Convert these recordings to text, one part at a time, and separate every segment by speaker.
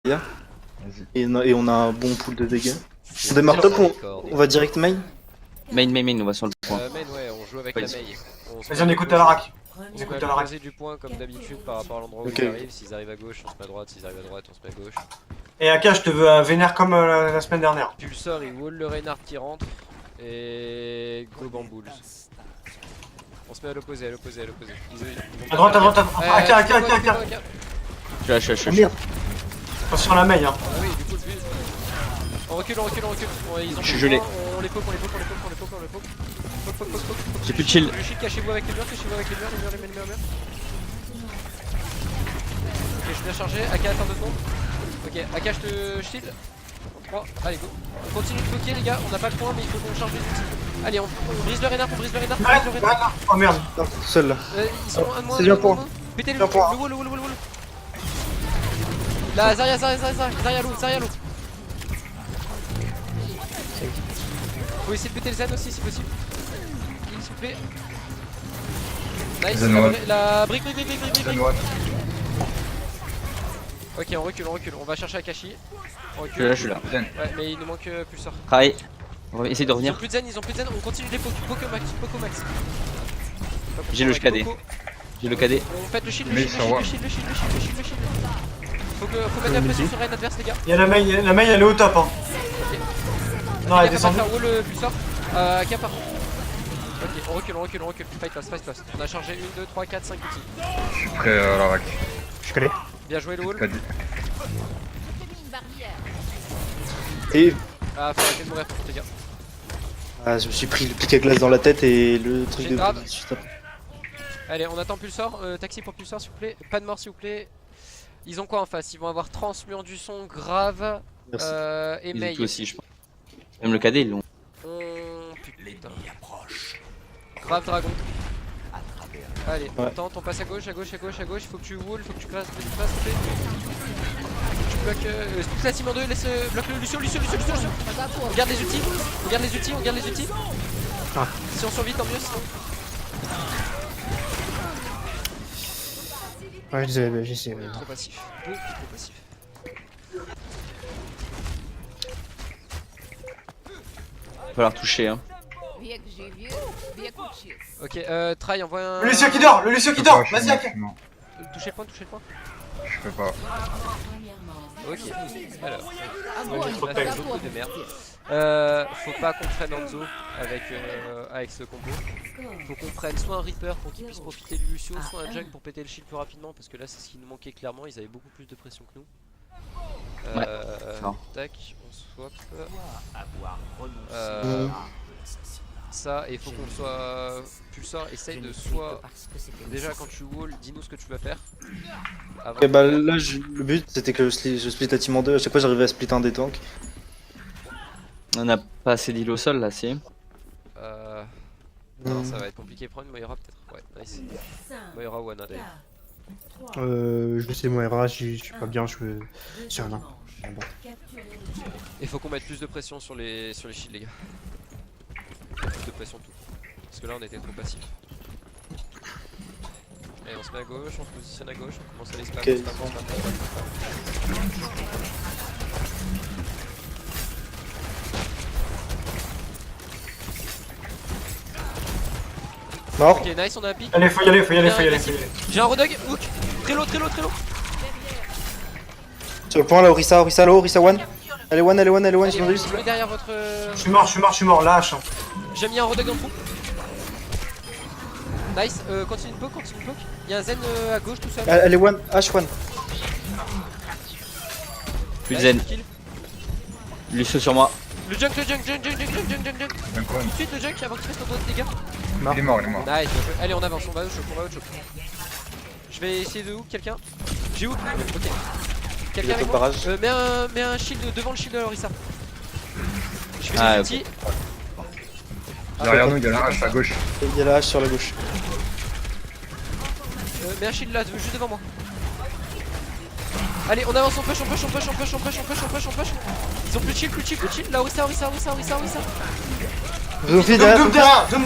Speaker 1: Vas-y.
Speaker 2: et on a un bon pool de dégâts. On démarre top, on va direct main.
Speaker 3: Main, on va sur le point.
Speaker 4: Main, ouais, on joue avec
Speaker 3: Ouais,
Speaker 4: la main.
Speaker 5: Vas-y, on écoute Talarak.
Speaker 4: On écoute la poser du point comme d'habitude par rapport à l'endroit où
Speaker 2: Ok.
Speaker 4: ils arrivent. S'ils arrivent à gauche, on se met à droite. S'ils arrivent à droite, on se met à gauche.
Speaker 5: Et Aka, je te veux vénère comme la semaine dernière.
Speaker 4: Pulsar, il wall le Reinhardt qui rentre. Et go bambouls. On se met à l'opposé, à l'opposé, à l'opposé.
Speaker 5: À droite, à droite, à droite. Aka.
Speaker 3: Je suis là.
Speaker 2: Merde.
Speaker 5: Attention à la main, hein.
Speaker 4: Ah oui, du coup, le but. On recule. Ils ont
Speaker 3: Je suis
Speaker 4: plus
Speaker 3: gelé.
Speaker 4: de points, on les poke. Poke.
Speaker 3: J'ai plus de shield.
Speaker 4: Le shield, cachez-vous avec les murs, les murs. Ok, je suis bien chargé. Aka, attends 2 secondes. Ok, Aka, je te shield. 3, allez, go. On continue de bloquer, les gars. On n'a pas de points, mais il faut qu'on charge les outils. Allez, on brise le Reinhardt,
Speaker 5: Arrête, oh merde.
Speaker 2: Non, seul là.
Speaker 4: Ils sont un de moins.
Speaker 2: C'est bien pour moi.
Speaker 4: Pétez le
Speaker 2: Bien pour
Speaker 4: wall. Là, Zarya low. Faut essayer de péter le Zen aussi si possible. S'il vous plaît. Nice,
Speaker 1: Zen one.
Speaker 4: la brique.
Speaker 1: Zen one.
Speaker 4: Ok, on recule. On va chercher Akashi. On
Speaker 3: Je
Speaker 4: recule.
Speaker 3: suis là.
Speaker 1: Zen.
Speaker 4: Ouais, mais il nous manque Pulsar.
Speaker 3: Travaille. On va essayer de
Speaker 4: Ils ont
Speaker 3: revenir.
Speaker 4: plus de Zen, on continue les Poco max.
Speaker 3: J'ai le KD. J'ai le KD.
Speaker 4: On fait le shield,
Speaker 1: Mais sur moi.
Speaker 4: Faut mettre la pression sur Reine adverse, les gars.
Speaker 5: Il y a la main, elle est au top, hein. Non, elle est descendue.
Speaker 4: Faire wall Pulsar. Aka par. Ok, on recule. Fight pass. On a chargé 1, 2, 3, 4, 5 outils.
Speaker 1: Je suis prêt à la rack.
Speaker 2: Je connais.
Speaker 4: Bien joué le wall.
Speaker 1: Pas dit.
Speaker 2: Et
Speaker 4: Ah, faut arrêter de mourir pour les gars.
Speaker 2: je me suis pris le pic à glace dans la tête et le truc
Speaker 4: J'ai
Speaker 2: de.
Speaker 4: grave. Allez, on attend Pulsar. Taxi pour Pulsar, s'il vous plaît. Pas de mort, s'il vous plaît. Ils ont quoi en face? Ils vont avoir transmur du son, grave
Speaker 2: Merci.
Speaker 4: et
Speaker 3: Ils ont
Speaker 4: Mei.
Speaker 3: tout aussi, je pense. Même le KD, ils l'ont.
Speaker 4: Putain. Grave dragon. Allez,
Speaker 2: Ouais.
Speaker 4: on tente, on passe à gauche. Il faut que tu wall, faut que tu classes, s'il te plaît. Tu bloques toute la team en 2, laisse bloque le Lucio. On garde les outils.
Speaker 2: Ah.
Speaker 4: Si on survit, tant mieux sinon.
Speaker 2: Ouais, j'essaie.
Speaker 4: Trop passif. Beaucoup trop passif.
Speaker 3: Va falloir toucher, hein.
Speaker 4: Ok, Try, envoie un.
Speaker 5: Le Lucio qui dort. Vas-y, Aka.
Speaker 1: Non,
Speaker 4: Touchez le point.
Speaker 1: je peux pas.
Speaker 4: Ok, alors. Moi, j'ai fait beaucoup de merde. Faut pas qu'on prenne Anzo avec ce combo. Faut qu'on prenne soit un Reaper pour qu'il puisse profiter du Lucio, soit un Jug pour péter le shield plus rapidement. Parce que là, c'est ce qui nous manquait clairement. Ils avaient beaucoup plus de pression que nous.
Speaker 3: fort.
Speaker 4: Tac, on swap. Ça, et il faut qu'on soit. Pulsar, essaye de soit. Déjà, quand tu wall, dis-nous ce que tu vas faire. Avant
Speaker 2: Ok, bah là, le but c'était que je split la team en deux. À chaque fois, j'arrivais à split un des tanks.
Speaker 3: On a pas assez d'île au sol là, si.
Speaker 4: Non, ça va être compliqué. Prendre une Moira peut-être. Ouais, nice. Moira ou Ana d'ailleurs.
Speaker 6: Je sais Moira, je suis pas bien, je suis un nain.
Speaker 4: Il faut qu'on mette plus de pression sur les shields, les gars. Plus de pression tout. Parce que là on était trop passif. Allez, on se met à gauche, on se positionne à gauche, on commence à les spam.
Speaker 2: Ok. Mort.
Speaker 4: Ok, nice, on a un pic.
Speaker 5: Allez, faut y aller.
Speaker 4: J'ai un Rodog, hook. Très low.
Speaker 2: Sur le point là, Orisa low, Orisa one. Elle est one, ils
Speaker 4: Allez,
Speaker 2: sont juste.
Speaker 4: je mets derrière votre.
Speaker 5: Je suis mort, lâche.
Speaker 4: J'ai mis un Rodog dans le trou. Nice, continue de poke. Il y a un Zen à gauche tout seul.
Speaker 2: Elle est one, H1.
Speaker 3: Plus de
Speaker 4: Nice,
Speaker 3: zen.
Speaker 4: kill.
Speaker 3: Lucio sur moi.
Speaker 4: Le junk.
Speaker 1: D'un coup,
Speaker 4: Tout de suite le junk avant qu'il fasse ton autre dégâts.
Speaker 1: il est mort.
Speaker 4: Nice, bien joué. Allez, on avance, on va au choc. Je vais essayer de hook quelqu'un. J'ai hook. Ok.
Speaker 2: Il
Speaker 4: Quelqu'un
Speaker 2: est
Speaker 4: avec
Speaker 2: au
Speaker 4: moi
Speaker 2: barrage.
Speaker 4: mets un shield devant le shield de Orisa. Je fais
Speaker 3: Ah,
Speaker 4: des
Speaker 3: ok.
Speaker 4: outils.
Speaker 1: Derrière nous, il y a la hache à gauche.
Speaker 2: Il y a la hache sur la gauche.
Speaker 4: Mets un shield là, juste devant moi. Allez, on avance, on push. Ils ont plus de shield. Là, Orisa.
Speaker 2: Zofi derrière.
Speaker 5: Doom derrière.
Speaker 4: Doum.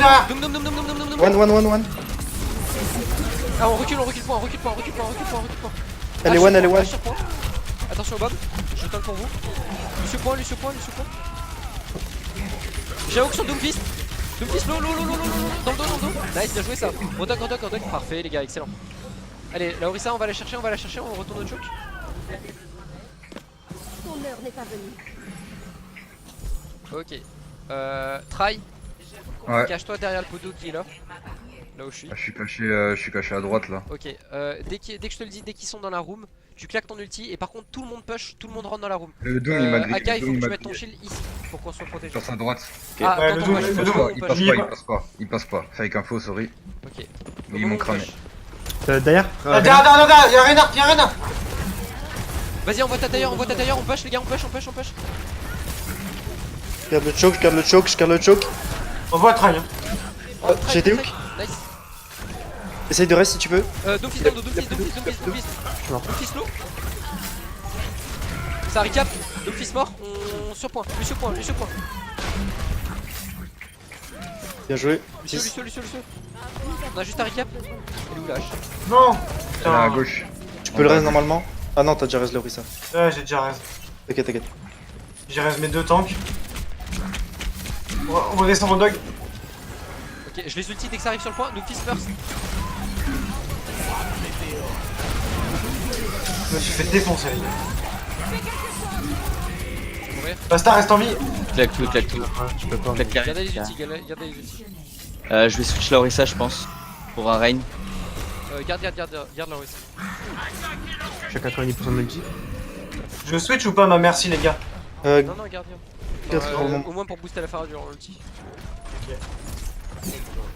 Speaker 2: One.
Speaker 4: Ah, on recule point.
Speaker 2: Elle est one.
Speaker 4: Attends, Attention au Bob, je tank pour vous. Lucio point. J'ai hook sur Doomfist. Doomfist low. Dans le dos. Nice, bien joué ça. Rodok. Parfait les gars, excellent. Allez, la Orisa, on va la chercher, on retourne au choke.
Speaker 7: Ton heure n'est pas venue.
Speaker 4: Ok. Try,
Speaker 1: Ouais.
Speaker 4: cache-toi derrière le poteau qui est là. Là où je suis.
Speaker 1: Ah, je suis caché à droite là.
Speaker 4: Ok, dès que je te le dis, dès qu'ils sont dans la room, tu claques ton ulti et par contre tout le monde push, tout le monde rentre dans la room.
Speaker 1: Le Doom il m'a grillé.
Speaker 4: Aka, il faut
Speaker 1: Doom,
Speaker 4: que tu
Speaker 1: m'a
Speaker 4: mettes ton
Speaker 1: grillé.
Speaker 4: shield ici pour qu'on soit protégé.
Speaker 1: Sur sa droite.
Speaker 4: Ah,
Speaker 5: Ouais,
Speaker 4: dans
Speaker 5: le
Speaker 4: ton
Speaker 5: Doom,
Speaker 4: push,
Speaker 5: le
Speaker 4: dans
Speaker 5: Doom,
Speaker 4: ton
Speaker 1: Il
Speaker 4: push.
Speaker 1: passe pas. Il passe pas. Fake info, sorry.
Speaker 4: Ok.
Speaker 1: Mais ils m'ont cramé.
Speaker 6: Derrière
Speaker 5: Y'a Reinhardt.
Speaker 4: Vas-y, envoie ta tailleur, on push les gars, on push.
Speaker 2: Je garde le choke.
Speaker 5: On voit Try. Hein.
Speaker 4: Oh, try,
Speaker 2: j'ai des
Speaker 4: try.
Speaker 2: hooks.
Speaker 4: Nice.
Speaker 2: Essaye de reste si tu peux.
Speaker 4: Doomfist dans le dos, Doomfist. Doomfist low. Ça recap, Doomfist mort, on surpoint, Lucio point.
Speaker 2: Bien joué.
Speaker 4: Lucio. On a juste un recap. Il est où la hache?
Speaker 5: Non.
Speaker 1: Elle est à
Speaker 5: Putain.
Speaker 1: gauche.
Speaker 2: Tu peux le reste normalement. Ah non, t'as déjà reste le Orisa.
Speaker 5: Ouais, j'ai déjà raise.
Speaker 2: T'inquiète.
Speaker 5: J'ai raise mes 2 tanks. On va descendre au dog.
Speaker 4: Ok, je les ulti dès que ça arrive sur le point, Doomfist first.
Speaker 5: Je me suis fait défoncer les gars.
Speaker 4: Mourir.
Speaker 5: Basta reste en vie.
Speaker 3: Claque tout.
Speaker 6: Je peux pas.
Speaker 3: Claque carré.
Speaker 4: Gardez les ultis, gardez les ultis.
Speaker 3: Je vais switch la Orisa, je pense. Pour un Rain.
Speaker 4: Garde la OS.
Speaker 6: Je suis à 90% de multi.
Speaker 5: Je switch ou pas ma merci les gars?
Speaker 2: Euh,
Speaker 4: Non, garde.
Speaker 2: Quatre pour le moment.
Speaker 4: Au moins pour booster la phare durant l'ulti.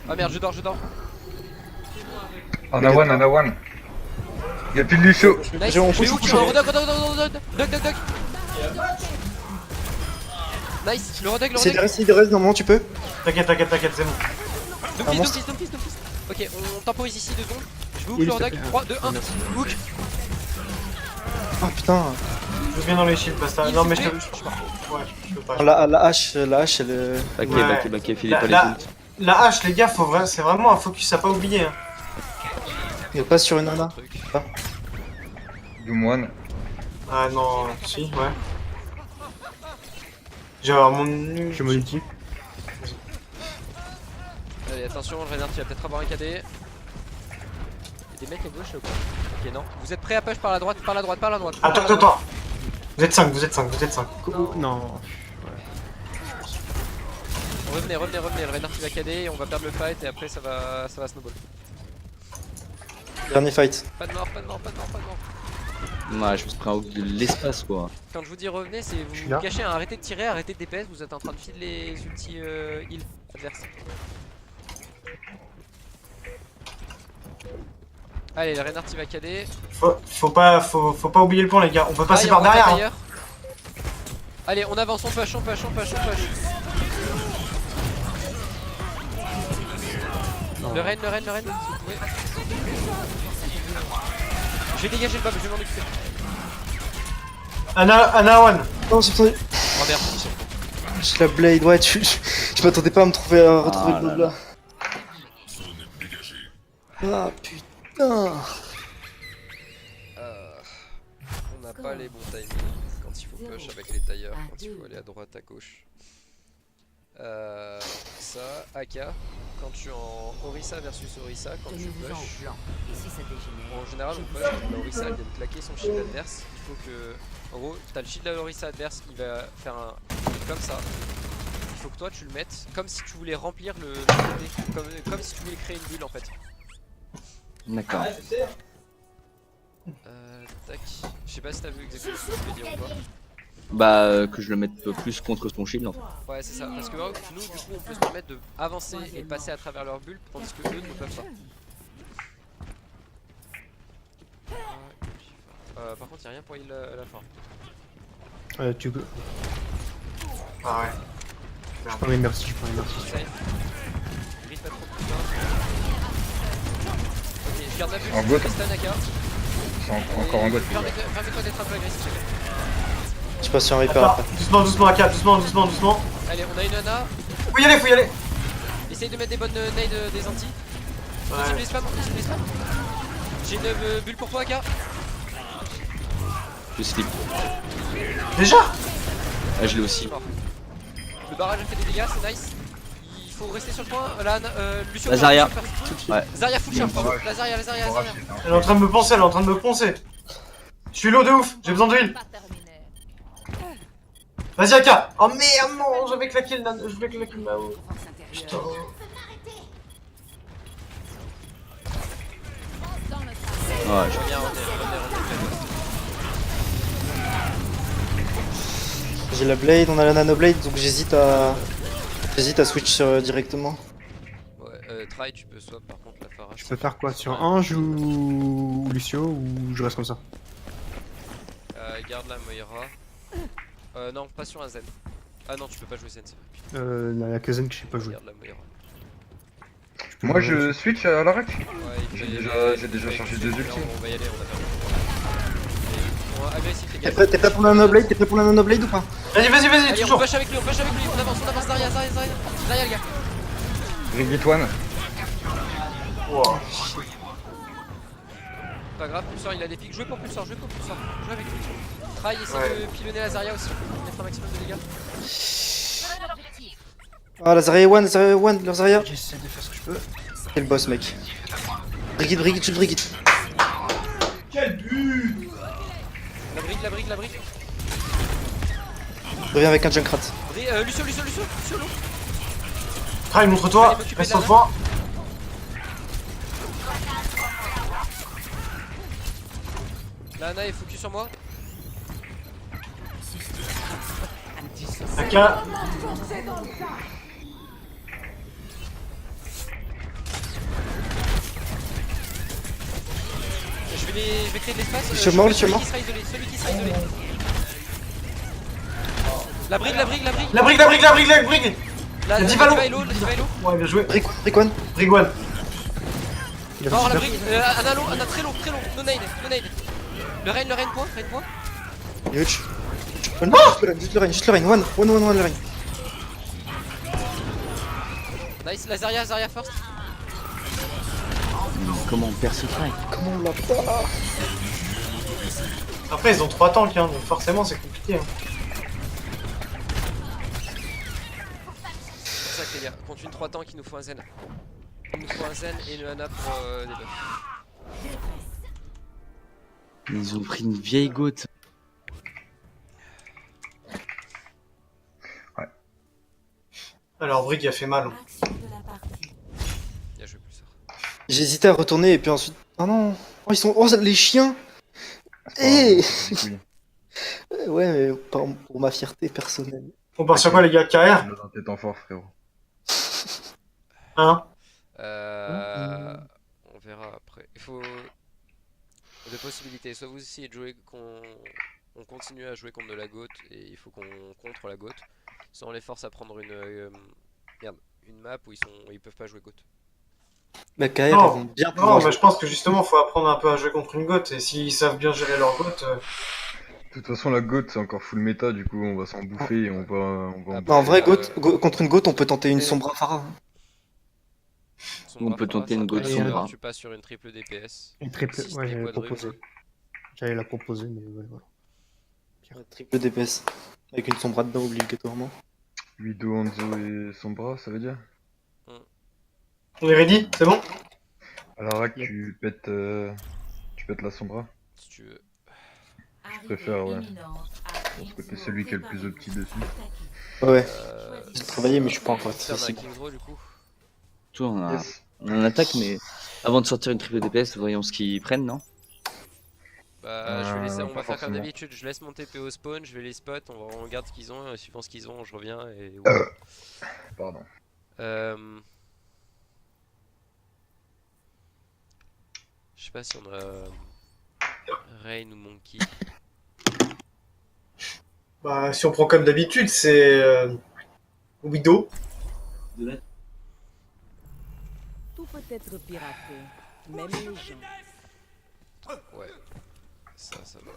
Speaker 4: Ah merde, je dors.
Speaker 1: On a one. Y'a plus de Lucio.
Speaker 4: Nice,
Speaker 2: On
Speaker 4: je vais
Speaker 2: pousse,
Speaker 4: hook,
Speaker 2: on pousse.
Speaker 4: Doc. Nice, le Rodog.
Speaker 2: Essaye de reste normalement tu peux.
Speaker 5: T'inquiète, c'est bon.
Speaker 4: Doomfist. Ok, on temporise ici 2 secondes. Je vais hook
Speaker 6: Il
Speaker 4: le
Speaker 6: est
Speaker 4: Rodog.
Speaker 6: stoppé.
Speaker 4: 3, 2, 1. Hook.
Speaker 2: Ah putain.
Speaker 5: Je viens dans les shields, Basta. Non, mais je te.
Speaker 4: Je suis mort.
Speaker 5: Ouais, je peux pas.
Speaker 2: La hache elle est.
Speaker 3: Backé, filez pas les
Speaker 5: La-
Speaker 3: ults.
Speaker 5: La hache, les gars, c'est vraiment un focus à pas oublier. Hein.
Speaker 2: Il passe sur une nana.
Speaker 4: Truc.
Speaker 1: Doom one.
Speaker 5: Ah non, si, ouais. J'ai avoir mon.
Speaker 6: Je suis mon ulti.
Speaker 4: Allez, attention, Reinhardt, tu vas peut-être avoir un KD. Il y a des mecs à gauche là ou pas? Ok, non. Vous êtes prêts à push par la droite.
Speaker 5: Attends. Vous êtes 5.
Speaker 6: Non.
Speaker 4: Revenez, le Reinhardt il va KD et on va perdre le fight et après ça va snowball.
Speaker 2: Dernier fight.
Speaker 4: Pas de mort.
Speaker 3: Ouais, je me suis pris un hook de l'espace quoi.
Speaker 4: Quand je vous dis revenez, c'est vous
Speaker 6: suis
Speaker 4: vous
Speaker 6: là.
Speaker 4: cachez, arrêtez de tirer, arrêtez de DPS, vous êtes en train de filer les ultis heal adverses. Allez, le Reinhardt il va KD.
Speaker 5: Faut pas oublier le point, les gars. On peut passer
Speaker 4: Ah,
Speaker 5: par
Speaker 4: il y a un
Speaker 5: derrière. Hein.
Speaker 4: tailleur. Allez, on avance, on push. Le Reine, si vous pouvez. Je vais dégager le Bob, je vais m'en occuper.
Speaker 5: Anna one.
Speaker 2: Non, c'est pas.
Speaker 4: Oh merde.
Speaker 2: J'ai la blade, ouais, je m'attendais pas à retrouver le Bob là. Ah putain.
Speaker 4: On n'a pas les bons timings quand il faut push avec les tailleurs, quand il faut aller à droite, à gauche. Ça, AK, quand tu es en Orisa versus Orisa, quand tu push, en général on push, la Orisa elle vient de claquer son shield adverse, il faut que, en gros, t'as le shield de la Orisa adverse, il va faire un comme ça, il faut que toi tu le mettes comme si tu voulais remplir le côté, comme si tu voulais créer une bulle en fait.
Speaker 3: D'accord.
Speaker 4: Tac, je sais pas si t'as vu exactement ce que je voulais dire ou pas.
Speaker 3: Bah, que je le mette plus contre son shield en fait.
Speaker 4: Ouais c'est ça, parce que nous du coup on peut se permettre de avancer et passer à travers leur bulle tandis que eux ne peuvent pas. Par contre y'a rien pour heal à la fin.
Speaker 6: Tu peux.
Speaker 5: Ah ouais.
Speaker 6: Je prends les merci.
Speaker 4: Safe. Gris pas trop putain. Ok, je garde la bulle,
Speaker 1: En
Speaker 4: je
Speaker 1: gauche.
Speaker 4: fais stun AK.
Speaker 1: C'est encore en gauche.
Speaker 4: Permets-toi d'être un peu agressif.
Speaker 2: Je passe sur un Reaper
Speaker 5: Attends,
Speaker 2: après.
Speaker 5: doucement, AK, doucement.
Speaker 4: Allez, on a une nana.
Speaker 5: Faut y aller.
Speaker 4: Essaye de mettre des bonnes nades des anti.
Speaker 5: Ouais.
Speaker 4: Continue les spams. J'ai une bulle pour toi AK.
Speaker 3: Je slip.
Speaker 5: Déjà?
Speaker 3: Ah, je l'ai aussi.
Speaker 4: Le barrage a fait des dégâts, c'est nice. Il faut rester sur le point. Là, Lucio.
Speaker 3: La Zarya.
Speaker 4: first.
Speaker 3: Ouais.
Speaker 4: Zarya full charge, pardon. La Zarya.
Speaker 5: Elle est en train de me poncer, elle est en train de me poncer. Je suis low de ouf, j'ai besoin de heal. Vas-y, Aka. Oh merde, non, j'avais claqué le je voulais claquer le Mao. Putain.
Speaker 3: Ouais,
Speaker 4: Reviens.
Speaker 2: J'ai la blade, on a la nano blade, donc j'hésite à switch directement.
Speaker 4: Ouais, try, tu peux swap par contre la Pharah.
Speaker 6: Je peux faire quoi? Sur Ange ou Lucio ou je reste comme ça?
Speaker 4: Garde la Moira. Non, pas sur un Zen. Ah non, tu peux pas jouer Zen, c'est vrai.
Speaker 6: Il y a que Zen que je sais pas jouer.
Speaker 4: Garde la Moira.
Speaker 1: Moi je switch à la rack.
Speaker 4: Ouais,
Speaker 1: J'ai déjà chargé 2 ultimes.
Speaker 4: On va y aller, on a perdu. On va agressif les gars.
Speaker 2: T'es prêt pour la nano blade? T'es prêt pour la nano blade ou pas?
Speaker 5: Vas-y,
Speaker 4: Allez, on
Speaker 5: toujours.
Speaker 4: push avec lui, on avance Zarya, les gars.
Speaker 1: Rigit one.
Speaker 5: Wow.
Speaker 4: Pas grave, Pulsar il a des pics, jouez pour Pulsar, jouez avec lui. Try, essaie
Speaker 5: Ouais.
Speaker 4: de pilonner la Zarya aussi, mettre un maximum de dégâts.
Speaker 2: Ah, la Zarya one, leur Zarya.
Speaker 6: J'essaie de faire ce que je peux.
Speaker 2: C'est le boss, mec. Brigide, je brigide.
Speaker 5: Quel but!
Speaker 4: La brique.
Speaker 2: Je reviens avec un Junkrat.
Speaker 4: Lucio, l'eau.
Speaker 5: Try, montre-toi,
Speaker 4: Allez, m'occuper
Speaker 5: reste
Speaker 4: de
Speaker 5: au
Speaker 4: la
Speaker 5: point.
Speaker 4: La Ana est focus sur moi.
Speaker 5: Aka.
Speaker 4: Je vais créer de l'espace.
Speaker 2: Lucio mort.
Speaker 4: Celui qui sera isolé. La brique.
Speaker 5: La brique!
Speaker 4: La
Speaker 5: Divalo.
Speaker 4: diva est low.
Speaker 5: Ouais, bien joué.
Speaker 2: Brick one.
Speaker 5: Brigwan.
Speaker 6: Il a
Speaker 4: Mort
Speaker 6: fait
Speaker 4: la
Speaker 6: super.
Speaker 4: brique. Ana low, Ana très low. No nade. Le rain point.
Speaker 2: Huge. Juste le rain. One le rain.
Speaker 4: Nice, la Zarya first.
Speaker 3: Comment on perd ce fight?
Speaker 2: Comment on l'a pas?
Speaker 5: Après, ils ont 3 tanks, hein, donc forcément, c'est compliqué. Hein.
Speaker 4: C'est pour ça que les gars, contre une 3 tanks, il nous faut un Zen. Il nous faut un Zen et une Ana pour des buffs.
Speaker 3: Ils ont pris une vieille goutte.
Speaker 5: Alors, Brig a fait mal.
Speaker 4: Bien joué, Pulsar.
Speaker 2: J'hésitais à retourner et puis ensuite. Oh non. Oh, ils sont. Oh, les chiens. Ouais, mais pour ma fierté personnelle.
Speaker 5: On part sur quoi, les gars? KR?
Speaker 1: T'es en fort, frérot.
Speaker 5: Hein?
Speaker 4: On verra après. Il faut deux possibilités. Soit vous essayez de jouer on continue à jouer contre de la goat et il faut qu'on contre la goat. Soit on les force à prendre une map où ils peuvent pas jouer goat.
Speaker 2: Bah, KR,
Speaker 5: Non.
Speaker 2: ils vont bien
Speaker 5: Non,
Speaker 2: pouvoir
Speaker 5: mais
Speaker 2: jouer.
Speaker 5: je pense que justement, faut apprendre un peu à jouer contre une goth. Et s'ils savent bien gérer leur goth.
Speaker 1: De toute façon, la goat c'est encore full méta, du coup on va s'en bouffer et on va en
Speaker 2: Bah, en vrai,
Speaker 4: Bah,
Speaker 2: contre une goat, on peut tenter une Sombra Pharah.
Speaker 3: On peut tenter une goat
Speaker 4: Sombra.
Speaker 6: Sombra.
Speaker 4: Tu passes sur une triple DPS.
Speaker 6: Une triple.
Speaker 4: Si
Speaker 6: Ouais,
Speaker 4: c'était
Speaker 6: j'allais
Speaker 4: quadruple.
Speaker 6: proposer. J'allais la proposer, mais ouais, voilà.
Speaker 2: Triple DPS. Avec une Sombra dedans, obligatoirement.
Speaker 1: Luido, Hanzo et Sombra, ça veut dire?
Speaker 5: On est ready? C'est bon?
Speaker 1: À la rack, tu pètes la Sombra?
Speaker 4: Si tu veux.
Speaker 1: Je préfère, ouais. Parce que t'es celui qui est le plus opti dessus.
Speaker 2: Ouais, j'ai travaillé, mais je suis pas encore
Speaker 4: Faire un
Speaker 2: accessible.
Speaker 4: King's Row du coup.
Speaker 3: Toi,
Speaker 1: Yes.
Speaker 3: on en attaque, mais avant de sortir une triple DPS, voyons ce qu'ils prennent, non?
Speaker 4: Bah, je vais laisser, on
Speaker 1: pas
Speaker 4: va faire comme
Speaker 1: forcément.
Speaker 4: d'habitude, je laisse monter PO spawn, je vais les spot, on regarde ce qu'ils ont, suivant ce qu'ils ont, je reviens et...
Speaker 1: Pardon.
Speaker 4: Je sais pas si on a Rain ou Monkey.
Speaker 5: Bah, si on prend comme d'habitude, c'est. Widow.
Speaker 7: Tout peut être piraté, même les gens.
Speaker 4: Ouais. Ça va.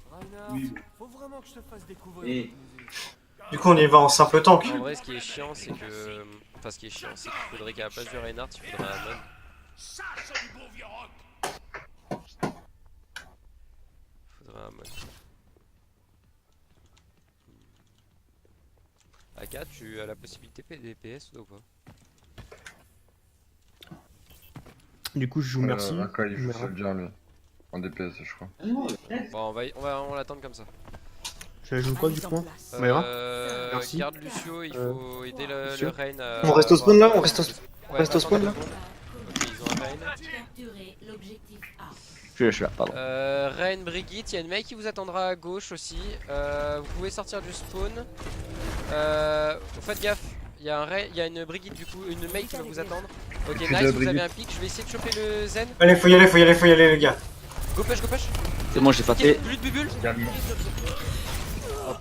Speaker 8: Faut vraiment que je te fasse découvrir.
Speaker 5: Du coup, on y va en simple tank.
Speaker 4: En vrai, ce qui est chiant, c'est que... Enfin, ce qui est chiant, c'est qu'il faudrait qu'à la place du Reinhardt, il faudrait un Amon. Faudrait un Amon. AK, tu as la possibilité des PS ou pas?
Speaker 6: Du coup, je joue merci.
Speaker 1: Aka il joue
Speaker 6: Merde.
Speaker 1: soldier lui. En DPS je crois.
Speaker 4: Bon, on va l'attendre comme ça.
Speaker 6: Je joue quoi du
Speaker 7: Mise en
Speaker 6: coup
Speaker 7: place.
Speaker 6: Mayra Merci.
Speaker 4: Garde Lucio, il faut aider le
Speaker 6: Lucio.
Speaker 4: Rain à...
Speaker 2: On reste au spawn là, on reste au
Speaker 4: Ouais,
Speaker 2: reste au spawn, là.
Speaker 4: Ok, ils ont un Rain.
Speaker 9: Capturer l'objectif A.
Speaker 3: Je suis là, pardon.
Speaker 4: Rain, Brigitte, il y a une mec qui vous attendra à gauche aussi. Vous pouvez sortir du spawn. Faites gaffe, il y a une Brigitte du coup, une mec qui va vous attendre. Ok,
Speaker 1: Puis
Speaker 4: nice,
Speaker 1: de
Speaker 4: vous
Speaker 1: Brigitte.
Speaker 4: avez un pic, je vais essayer de choper le Zen.
Speaker 5: Allez, faut y aller les gars.
Speaker 4: Go push, go push.
Speaker 3: C'est bon, j'ai
Speaker 4: Ok,
Speaker 3: faté.
Speaker 4: plus de bubule.
Speaker 1: Calme.
Speaker 4: Oh, what the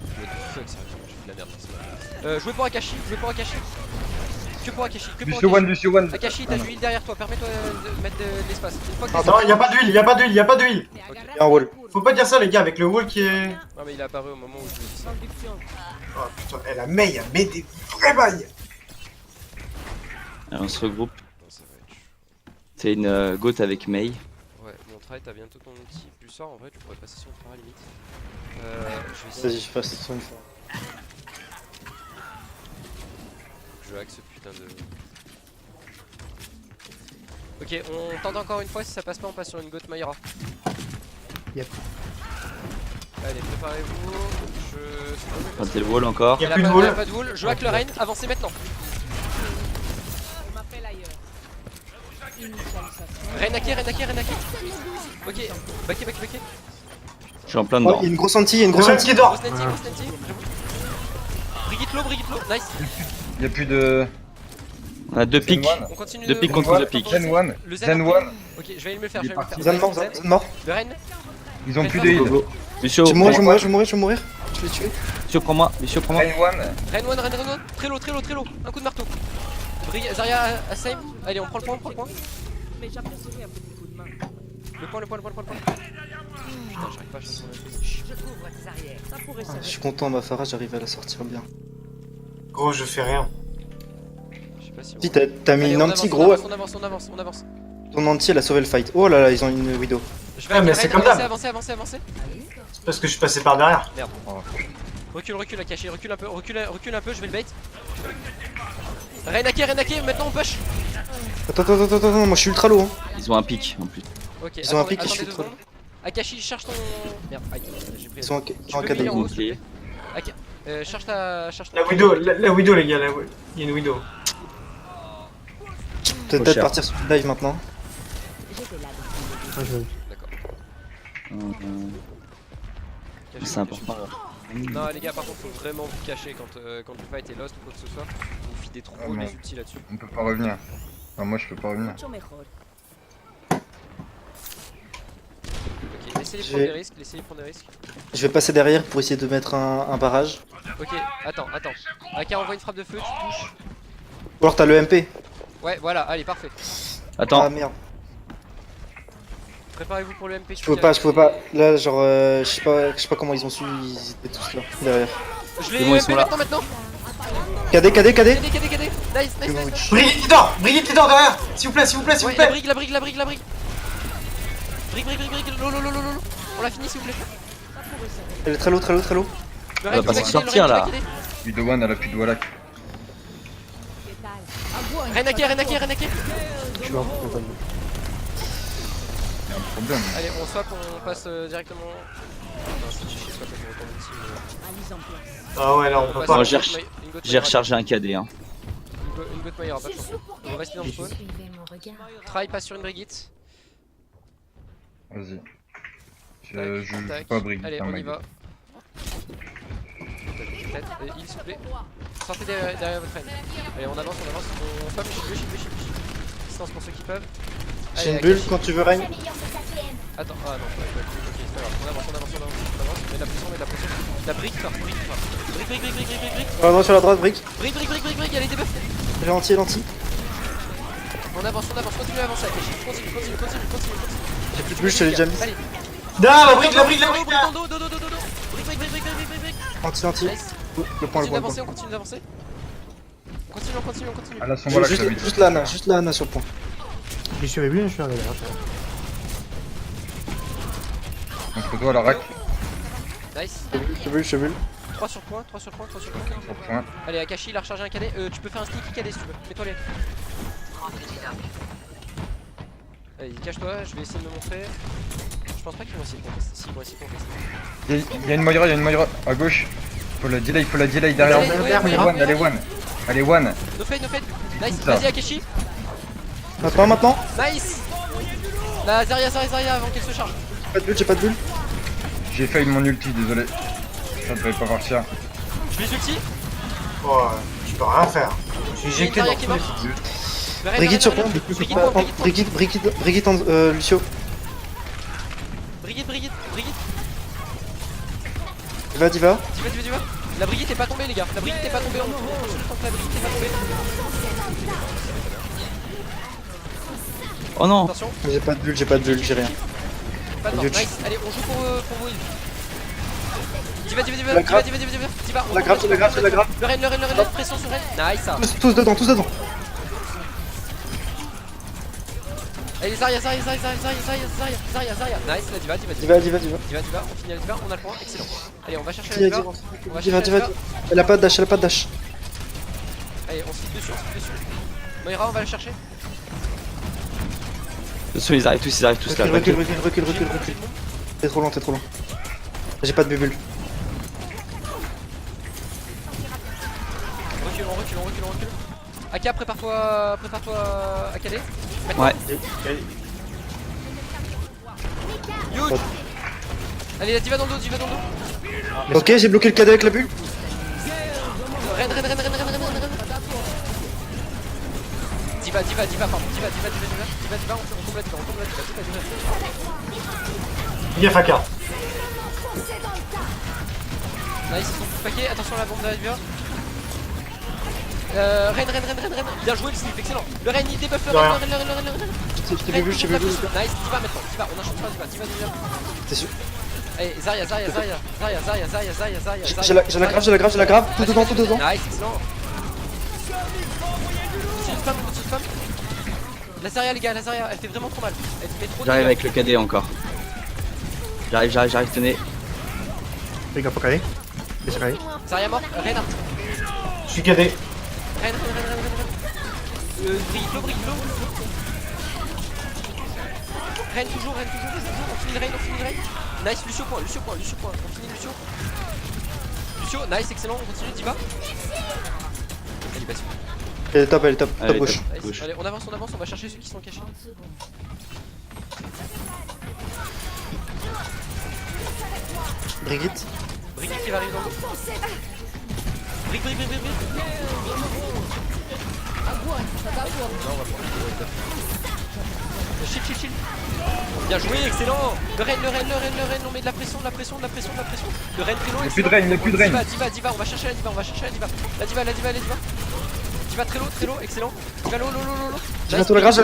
Speaker 4: fuck, sérieux, j'ai fait de la merde. Jouez pour Akashi, jouez pour Akashi. Que pour Akashi, que pour Akashi.
Speaker 1: Lucio One.
Speaker 4: Akashi, t'as du heal derrière toi, permets-toi de mettre de l'espace. Une fois que
Speaker 5: Non, y'a pas d'huile, y'a pas d'huile.
Speaker 2: Il y a un wall.
Speaker 5: Faut pas dire ça les gars, avec le wall qui est...
Speaker 4: Non mais il est apparu au moment où je lui dis ça.
Speaker 7: Conduction.
Speaker 5: Oh putain, elle a Mei, elle met des vrais bails.
Speaker 3: On se regroupe.
Speaker 4: Non, ça va être chaud.
Speaker 3: C'est une goat avec Mei.
Speaker 4: Ouais, mon try, t'as bientôt ton outil pulsar, en vrai tu pourrais passer sur le phare limite. Je vais
Speaker 2: Vas-y,
Speaker 4: essayer
Speaker 2: je passe sur une fois.
Speaker 4: que je hack ce putain de... Ok, on tente encore une fois, si ça passe pas on passe sur une goat Mayra.
Speaker 6: Yep.
Speaker 4: Allez, préparez-vous, je...
Speaker 3: Quand c'est le wall encore.
Speaker 5: Y'a
Speaker 4: Il a
Speaker 5: plus de
Speaker 4: pas, il a
Speaker 5: wall.
Speaker 4: pas de wall, je hack le Rain, avancez maintenant.
Speaker 7: On m'appelle ailleurs. Initialisation.
Speaker 4: Rein Ok, backé.
Speaker 3: Je suis en plein
Speaker 2: Oh,
Speaker 3: dedans.
Speaker 2: il y a une grosse anti, il y a une
Speaker 5: Y'a
Speaker 2: grosse
Speaker 5: un
Speaker 2: anti.
Speaker 5: qui dort.
Speaker 4: Grosse Nancy, Brigitte low, nice.
Speaker 1: Y'a plus de.
Speaker 3: On a deux
Speaker 1: Zen
Speaker 3: pics.
Speaker 1: One.
Speaker 4: On continue
Speaker 3: Deux
Speaker 4: de...
Speaker 3: pics contre deux pics.
Speaker 1: Zen One.
Speaker 4: Le Zen
Speaker 1: Zen
Speaker 4: après.
Speaker 1: One.
Speaker 4: Ok, je vais aller me le faire,
Speaker 1: Il est parti.
Speaker 2: Zan mort, Zan mort.
Speaker 4: Le Rain.
Speaker 1: Ils ont plus de heal.
Speaker 3: Go, go. Lucio,
Speaker 2: Je vais mourir, je vais mourir. Je vais tuer.
Speaker 3: Lucio, prends-moi. Lucio, prends-moi.
Speaker 1: Rain One.
Speaker 4: Rain one, très low. Un coup de marteau. Zarya à save. Allez, on prend le point.
Speaker 7: Mais j'apprécierais un petit coup de main.
Speaker 4: Le point. Putain, j'arrive pas à changer mon truc.
Speaker 7: Je couvre tes arrières. Ça pourrait
Speaker 2: Je
Speaker 7: servir.
Speaker 2: suis content, ma Farah, j'arrive à la sortir bien.
Speaker 5: Gros, je fais rien.
Speaker 4: Je sais pas si on...
Speaker 2: Si, t'as mis
Speaker 4: Allez,
Speaker 2: une
Speaker 4: on
Speaker 2: anti,
Speaker 4: avance,
Speaker 2: gros.
Speaker 4: on avance.
Speaker 2: Ton anti, elle a sauvé le fight. Oh là là, ils ont une widow.
Speaker 4: Je
Speaker 5: Ouais, mais c'est comme d'hab.
Speaker 4: avancer.
Speaker 5: C'est parce que je suis passé par derrière.
Speaker 4: Recule, Akashi, recule un peu, je vais le bait. Reinaké, maintenant on push.
Speaker 2: Attends, moi je suis ultra low. Hein.
Speaker 3: Ils ont un pic en plus.
Speaker 4: Ok,
Speaker 2: Ils ont un pic qui
Speaker 4: attendez
Speaker 2: shoot
Speaker 4: deux
Speaker 2: trop.
Speaker 4: secondes. Akashi, charge ton... Merde, aïe, j'ai pris...
Speaker 2: Ils sont en
Speaker 4: Tu
Speaker 2: en
Speaker 4: peux
Speaker 2: KD.
Speaker 4: venir en haut,
Speaker 3: Ok.
Speaker 4: s'il te plaît. Charge ta...
Speaker 5: La widow les gars, il y a une widow.
Speaker 2: Peut-être
Speaker 3: cher.
Speaker 2: partir sur le dive maintenant.
Speaker 7: J'étais là.
Speaker 6: Ah, je-
Speaker 4: D'accord.
Speaker 3: C'est important.
Speaker 4: Non les gars, par contre faut vraiment vous cacher quand le fight est lost ou quoi que ce soit. Vous fidez trop
Speaker 1: Ah, non.
Speaker 4: les ultis là-dessus.
Speaker 1: On peut pas revenir. Non, moi je peux pas revenir.
Speaker 7: Mucho mejor.
Speaker 4: Ok, laissez-les
Speaker 2: J'ai-
Speaker 4: prendre des risques,
Speaker 2: Je vais passer derrière pour essayer de mettre un barrage.
Speaker 4: Ok, attends. Aka envoie une frappe de feu, tu touches.
Speaker 2: Ou alors t'as le MP.
Speaker 4: Ouais, voilà, allez, parfait.
Speaker 2: Ah
Speaker 3: Attends,
Speaker 2: merde.
Speaker 4: Préparez-vous pour le MP.
Speaker 2: Je pouvais pas. Là, genre, je sais pas comment ils ont su. Ils étaient tous là, derrière.
Speaker 4: Je l'ai
Speaker 3: C'est bon, ils
Speaker 4: MP
Speaker 3: sont là.
Speaker 4: maintenant.
Speaker 2: KD.
Speaker 4: KD. Nice.
Speaker 5: Brigitte qui dort derrière. S'il vous plaît.
Speaker 4: Ouais, la brique. Brique. Lo. On l'a fini s'il vous plaît.
Speaker 2: Elle est très low.
Speaker 4: Le
Speaker 3: va
Speaker 4: Rain
Speaker 3: pas
Speaker 4: qui
Speaker 3: s'en
Speaker 4: va
Speaker 3: sortir,
Speaker 4: KD,
Speaker 3: là.
Speaker 1: Widow One, elle a plus de Wallach.
Speaker 4: Reinaké.
Speaker 6: Je suis mort. Attends.
Speaker 1: Y'a un problème.
Speaker 4: Allez, on swap, on passe directement. Non, c'est chier, swap avec mon ulti, mais-
Speaker 7: À mise en place.
Speaker 5: Ah ouais, là on peut
Speaker 4: passe
Speaker 5: pas.
Speaker 3: Moi,
Speaker 4: sur
Speaker 3: j'ai
Speaker 4: une goat
Speaker 3: j'ai
Speaker 4: Mayra.
Speaker 3: rechargé un KD. Hein.
Speaker 4: Une goat Mayra, pas de chance. On va rester dans le spawn.
Speaker 9: Suivez mon regard.
Speaker 4: Try passe sur une Brigitte.
Speaker 1: Vas-y. Je
Speaker 4: Tac,
Speaker 1: joue
Speaker 4: tac.
Speaker 1: pas Brigitte.
Speaker 4: Allez,
Speaker 1: hein,
Speaker 4: on y
Speaker 1: mec.
Speaker 4: va. Il s'il vous plaît. Sortez derrière votre friend. Allez, on avance. On spam, shield. Distance pour ceux qui peuvent.
Speaker 2: J'ai une
Speaker 4: Allez,
Speaker 2: bulle
Speaker 4: Akashi.
Speaker 2: quand tu veux, Rain.
Speaker 4: Attends, ah non, ok, c'est pas grave. On avance. Mets de la pression. La brique, brique.
Speaker 2: Non, sur la droite, brick.
Speaker 4: Brique, il y a les debuffs.
Speaker 2: Elle est anti.
Speaker 4: On avance, continue à avancer, Akashi. Continue.
Speaker 2: J'ai plus de bulle, je te l'ai déjà mis.
Speaker 4: Allez,
Speaker 5: Non, la brique.
Speaker 4: dans le dos. Brique.
Speaker 2: Anti.
Speaker 4: Nice.
Speaker 2: Le point.
Speaker 4: On continue d'avancer. On continue.
Speaker 1: Elle a son Wallach, la Widow.
Speaker 2: Juste là, Anna sur le point.
Speaker 6: Je suis bien, je suis arrivé là.
Speaker 1: Contre toi, la rack.
Speaker 4: Nice.
Speaker 2: Je bulle.
Speaker 4: 3 sur le point, 3 sur le point, 3 sur le point.
Speaker 1: Sur point.
Speaker 4: Allez, Akashi il a rechargé un cadet. Tu peux faire un sneaky cadet si tu veux. Mets-toi les. Allez, cache-toi, je vais essayer de me montrer. Je pense pas qu'ils vont essayer de contester. Si, ils vont essayer de contester.
Speaker 1: Il y a une Moira à gauche. Faut la delay derrière.
Speaker 4: Ouais, ouais,
Speaker 1: Allez,
Speaker 4: ouais.
Speaker 1: one, allez, one. Allez, one.
Speaker 4: No fade, no fade. Nice,
Speaker 1: Putain.
Speaker 4: vas-y Akashi.
Speaker 2: Maintenant.
Speaker 4: Nice. La Zarya avant qu'elle se charge.
Speaker 2: J'ai pas de bulle.
Speaker 1: J'ai failli mon ulti, désolé. Ça devait pas partir.
Speaker 4: Je les ulti.
Speaker 5: Ouais, je peux rien faire. J'ai
Speaker 4: J'ai une
Speaker 5: éjecté dans
Speaker 4: Zarya qui est morte.
Speaker 2: Brigitte sur point. Brigitte en Lucio.
Speaker 4: Brigitte.
Speaker 2: Diva.
Speaker 4: Diva. La Brigitte est pas tombée les gars. La Brigitte est pas tombée. On continue le temps que la Brigitte est pas tombée.
Speaker 3: Oh non.
Speaker 4: Attention.
Speaker 2: J'ai pas de bulle, j'ai rien.
Speaker 4: Pas de mort.
Speaker 2: Huge.
Speaker 4: Nice. Allez, on joue pour vos heals. Diva.
Speaker 2: La grave.
Speaker 4: Diva.
Speaker 2: La grave,
Speaker 4: Le Ren, pression sur Ren. Nice. Ça.
Speaker 2: Tous dedans.
Speaker 4: Allez, Zarya. Nice, la Diva.
Speaker 2: Diva.
Speaker 4: Diva. On finit la Diva. On a le point. Excellent. Allez, on va chercher la
Speaker 2: Diva.
Speaker 4: Diva. On va chercher la
Speaker 2: Diva.
Speaker 4: Diva.
Speaker 2: Elle a pas de dash.
Speaker 4: Allez, on se fit dessus. Moira, on va la chercher.
Speaker 3: Attention, ils arrivent tous là.
Speaker 2: Recule. T'es trop loin. J'ai pas de bulle.
Speaker 4: Recule. Aka, prépare-toi à caler.
Speaker 3: Ouais.
Speaker 4: Huge. Allez, la Diva dans le dos.
Speaker 2: Ok, j'ai bloqué le cadet avec la bulle.
Speaker 4: Ren. Diva, pardon. Diva, on tombe là-dedans.
Speaker 5: Gaffe Aka.
Speaker 4: Nice, ils sont tous paquets. Attention à la bombe de la Diva. Ren. Bien joué le slip, excellent. Le Ren, il débuffe le Ren.
Speaker 2: Je t'ai vu.
Speaker 4: Nice, Diva maintenant. Diva, on enchaîne sur la Diva.
Speaker 2: T'es sûr?
Speaker 4: Allez, Zarya.
Speaker 2: J'ai la grave. Tout dedans.
Speaker 4: Nice, excellent. Continue de femme. La Zarya, les gars, elle fait vraiment trop mal. Elle fait trop de
Speaker 3: J'arrive
Speaker 4: dégâts.
Speaker 3: avec le cadet encore. J'arrive, tenez.
Speaker 6: Les gars, faut caler. Laissez caler.
Speaker 4: Zarya mort, Ren.
Speaker 5: Je suis cadé.
Speaker 4: Ren. Brigitte. Ren toujours. On finit le Ren. Nice, Lucio point. On finit Lucio. Lucio, nice, excellent. On continue, Diva. Elle est basse.
Speaker 2: Elle est top, top
Speaker 3: Allez,
Speaker 2: gauche.
Speaker 3: top.
Speaker 4: Nice.
Speaker 3: Gauche.
Speaker 4: Allez, on avance, on va chercher ceux qui sont cachés.
Speaker 2: Brigitte.
Speaker 4: Brigitte qui va arriver dans l'eau. Brigitte. Chill. Bien joué, excellent. Le Ren, on met de la pression. Le Ren très low.
Speaker 1: Il y a plus de Ren.
Speaker 4: Diva, on va chercher la Diva. La Diva. Diva très low, excellent. Diva low.
Speaker 2: J'ai bientôt la grâce.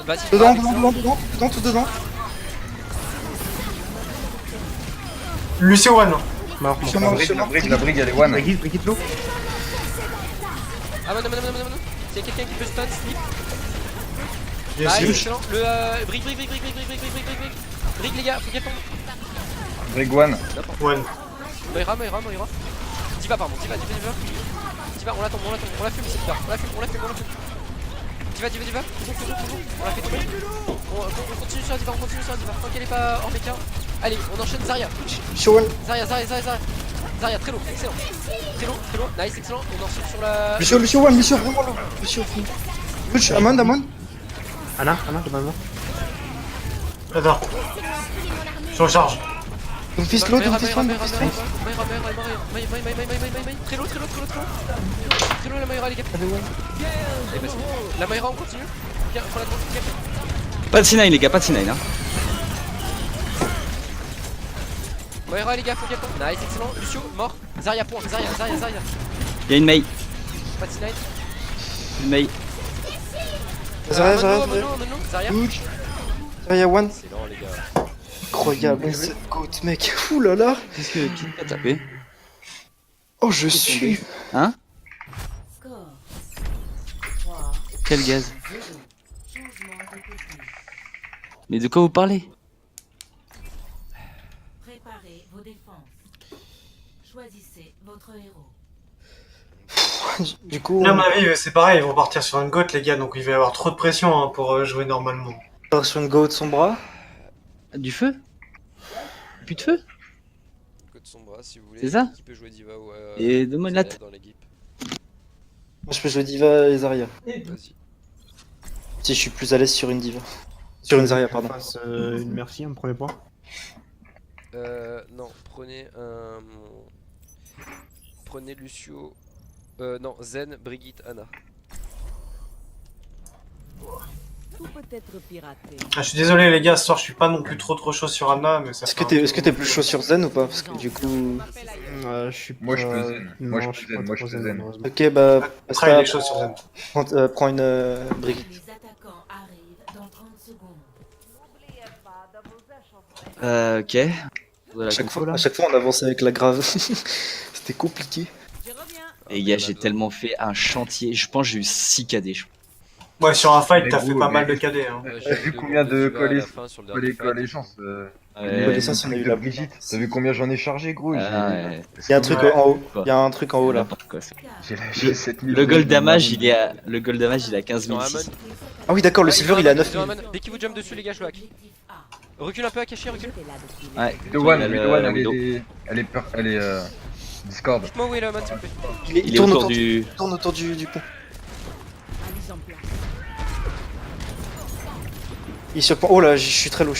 Speaker 4: Vas-y.
Speaker 2: Dedans,
Speaker 4: excellent.
Speaker 2: tout dedans.
Speaker 5: Lucio One.
Speaker 6: Mort.
Speaker 1: La brigue, elle est one.
Speaker 6: Brigitte low.
Speaker 4: Ah non. S'il y a quelqu'un qui peut stun, slip.
Speaker 5: Bien
Speaker 4: Ah,
Speaker 5: sûr.
Speaker 4: excellent. Le brick, les gars, faut qu'elle tombe.
Speaker 1: Brigue one.
Speaker 5: One.
Speaker 4: Moira. Diva, pardon. Diva, on la tombe. On la fume, c'est bizarre. On la fume. Diva. Toujours. On la fait tomber. On continue sur la Diva. Tant qu'elle est pas hors méca. Allez, on enchaîne Zarya.
Speaker 2: Showan.
Speaker 4: Zarya, très low, excellent. Très low, nice, excellent. On enchaîne sur la.
Speaker 2: Lucio, vraiment low. Lucio, Lucio, Amon.
Speaker 6: Anna, demande-moi.
Speaker 5: Attends. Je recharge.
Speaker 2: Donc fist low,
Speaker 4: Moira,
Speaker 2: fist
Speaker 4: Moira,
Speaker 2: low.
Speaker 4: Moira, très low. Très low la Moira, les gars. Eh ben, la Moira, on continue. Viens, prends la droite, viens.
Speaker 3: Pas de C9 les gars, pas de C9 hein.
Speaker 4: Moira, les gars, faut qu'elle tombe. Nice, excellent. Lucio, mort. Zarya, point. Zarya.
Speaker 3: Y'a une Mei.
Speaker 4: Pas de T9.
Speaker 3: Une Mei.
Speaker 2: Zarya.
Speaker 4: Zarya.
Speaker 2: Zarya one.
Speaker 4: Excellent, les gars.
Speaker 2: Incroyable, cette côte, mec. Ouh là là.
Speaker 3: Qu'est-ce que qui t'a tapé?
Speaker 2: Oh, je suis.
Speaker 3: Hein?
Speaker 9: Score 3,
Speaker 3: Quel gaz?
Speaker 9: 0. Changement de technique.
Speaker 3: Mais de quoi vous parlez?
Speaker 9: Préparez vos défenses. Choisissez votre héros.
Speaker 2: Du coup,
Speaker 5: À mon avis, c'est pareil, ils vont partir sur une gote, les gars, donc il va y avoir trop de pression hein, pour jouer normalement.
Speaker 2: on part sur une go de son bras.
Speaker 3: Du feu? Plus de feu?
Speaker 4: Code son bras si vous voulez.
Speaker 3: C'est ça
Speaker 4: Qui peut jouer Diva ou
Speaker 3: Et donne-moi une latte.
Speaker 4: dans l'équipe.
Speaker 2: Moi, je peux jouer Diva et Zarya.
Speaker 4: Vas-y.
Speaker 2: Si je suis plus à l'aise sur une Diva. Sur une Zarya, pardon.
Speaker 6: Fasse une merci, un premier point.
Speaker 4: Non, prenez un. Prenez Lucio. Non, Zen, Brigitte, Anna.
Speaker 7: Tout peut être piraté.
Speaker 5: Ah, je suis désolé, les gars, ce soir, je suis pas non plus trop chaud sur Anna, mais ça
Speaker 2: Est-ce
Speaker 5: fait
Speaker 2: que t'es plus chaud sur Zen ou pas? Parce que du coup.
Speaker 6: Je suis
Speaker 1: Moi, je
Speaker 6: pas-
Speaker 1: peux zen. Moi, je
Speaker 6: Non,
Speaker 1: peux
Speaker 6: suis
Speaker 1: zen.
Speaker 6: pas
Speaker 1: Moi, je
Speaker 6: trop
Speaker 1: peux zen.
Speaker 6: malheureusement.
Speaker 2: Ok, bah.
Speaker 5: Après, il est
Speaker 2: Pasta,
Speaker 5: chaud sur Zen.
Speaker 2: prends une Brigitte.
Speaker 9: Les attaquants arrivent dans 30 secondes.
Speaker 3: Ok. De la compo, là.
Speaker 2: À chaque fois, on avance avec la grave. C'était compliqué.
Speaker 7: Je reviens.
Speaker 3: Les gars, j'ai tellement fait un chantier. Je pense que j'ai eu 6 KD.
Speaker 5: Ouais, sur un fight,
Speaker 1: Mais
Speaker 5: t'as
Speaker 1: gros,
Speaker 5: fait pas
Speaker 1: mais-
Speaker 5: mal de KD. Hein.
Speaker 1: T'as vu combien de
Speaker 4: colis
Speaker 1: collégeance
Speaker 3: Ouais.
Speaker 2: Connaissance, on a eu la
Speaker 1: Brigitte. T'as vu combien j'en ai chargé, gros?
Speaker 3: Ah, ouais.
Speaker 2: Il y a un truc
Speaker 5: Ouais.
Speaker 2: en haut. Il y a un truc en haut là.
Speaker 3: N'importe quoi, ça.
Speaker 1: J'ai lâché 7000.
Speaker 3: Le gold damage, il est à 15
Speaker 4: Dans
Speaker 3: 006.
Speaker 4: Amon.
Speaker 2: Ah oui, d'accord, le silver il est à 9
Speaker 4: Dans
Speaker 2: 000.
Speaker 4: Amon. Dès qu'il vous jump dessus, les gars, je le hack. Recule un peu, Akashi, recule.
Speaker 7: J'étais là depuis.
Speaker 3: Ouais.
Speaker 1: The One,
Speaker 3: Il a
Speaker 1: The
Speaker 3: le
Speaker 1: One,
Speaker 3: Widow.
Speaker 1: elle est Discord.
Speaker 4: Dites-moi où est le Amon, s'il vous plaît.
Speaker 3: Il est
Speaker 2: tourne
Speaker 3: autour du.
Speaker 2: il tourne autour du pont.
Speaker 7: À mise en place.
Speaker 2: Il est sur le pont. Oh là, je suis très low,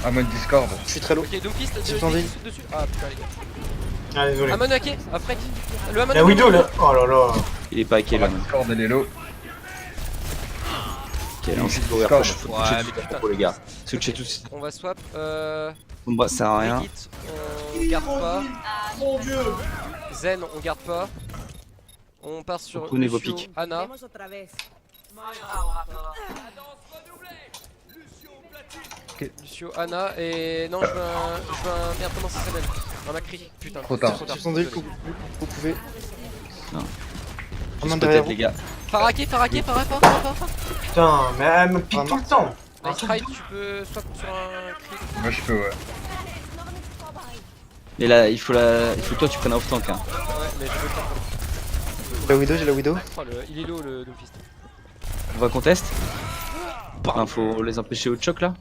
Speaker 1: Ah, mode Discord.
Speaker 2: Je suis très low.
Speaker 4: Ok, Doomfist,
Speaker 2: J'ai
Speaker 4: dès
Speaker 2: entendu.
Speaker 4: qu'il saute dessus. Ah putain, les gars.
Speaker 5: Ah, désolé.
Speaker 4: Amon hacké, après. Le Amon.
Speaker 5: La Widow, là. Oh là là.
Speaker 3: Il est pas hacké là.
Speaker 1: Discord, elle est low.
Speaker 3: Ok, là, ensuite, power
Speaker 1: Discord.
Speaker 3: push. Faut
Speaker 4: Ouais,
Speaker 3: toucher
Speaker 4: mais
Speaker 3: tout de suite,
Speaker 4: putain.
Speaker 3: les gars. Switchez tout de suite.
Speaker 4: On va swap.
Speaker 3: Bon, bah, ça sert à rien.
Speaker 4: Brigitte, on garde pas. Zen, on garde pas. On part sur
Speaker 3: Prenez vos
Speaker 4: Lucio,
Speaker 3: pics.
Speaker 4: Anna.
Speaker 7: Vemos otra vez.
Speaker 4: Lucio, Anna et non, je veux un merde, comment ça s'appelle? Un Macri. Putain,
Speaker 1: Trop tard.
Speaker 4: c'est
Speaker 2: J'ai entendu que
Speaker 4: désolé.
Speaker 2: vous pouvez.
Speaker 3: Non.
Speaker 2: On
Speaker 3: Juste
Speaker 2: est derrière
Speaker 3: peut-être, les
Speaker 2: vous.
Speaker 3: gars.
Speaker 4: Faraké.
Speaker 5: Putain, mais elle me pique tout le temps.
Speaker 4: Nice try, tu peux swap sur un cri.
Speaker 1: Moi, je peux, ouais.
Speaker 3: Mais là, il faut que toi tu prennes un off-tank. Hein.
Speaker 4: Ouais, mais je peux pas.
Speaker 2: J'ai la Widow.
Speaker 4: Oh, il est low le Doomfist.
Speaker 3: On va contest. Enfin, faut les empêcher au choc là.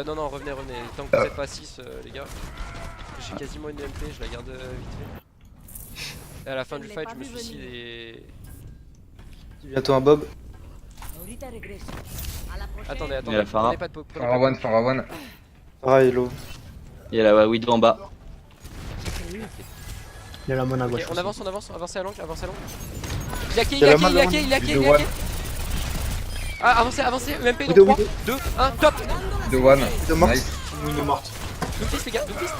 Speaker 4: Non, revenez. Tant que vous êtes pas 6, les gars. J'ai quasiment une MP, je la garde vite fait. Et à la fin du fight, je me suicide et.
Speaker 2: Bientôt un Bob.
Speaker 7: Ahorita regreso. A la prochaine.
Speaker 4: Attendez,
Speaker 3: Il y a la Pharah.
Speaker 4: prenez pas de poke. prenez pas de
Speaker 1: Pharaon,
Speaker 4: poke.
Speaker 1: Pharaon.
Speaker 2: Pareil, low.
Speaker 3: Il y a la Widow en bas.
Speaker 6: Il y a la main à
Speaker 4: Ok,
Speaker 6: gauche.
Speaker 4: on
Speaker 6: aussi.
Speaker 4: avance, avancez à l'angle. Il a
Speaker 2: Il y a la main,
Speaker 4: il
Speaker 2: la
Speaker 4: a
Speaker 2: main.
Speaker 4: hacké. Ah, avancez, MP dans
Speaker 2: Widow,
Speaker 4: 3,
Speaker 2: Widow.
Speaker 4: 2, 1, top.
Speaker 1: The One.
Speaker 2: Widow morte.
Speaker 1: Nice.
Speaker 5: Une est morte.
Speaker 4: Doomfist, les gars, Doomfist.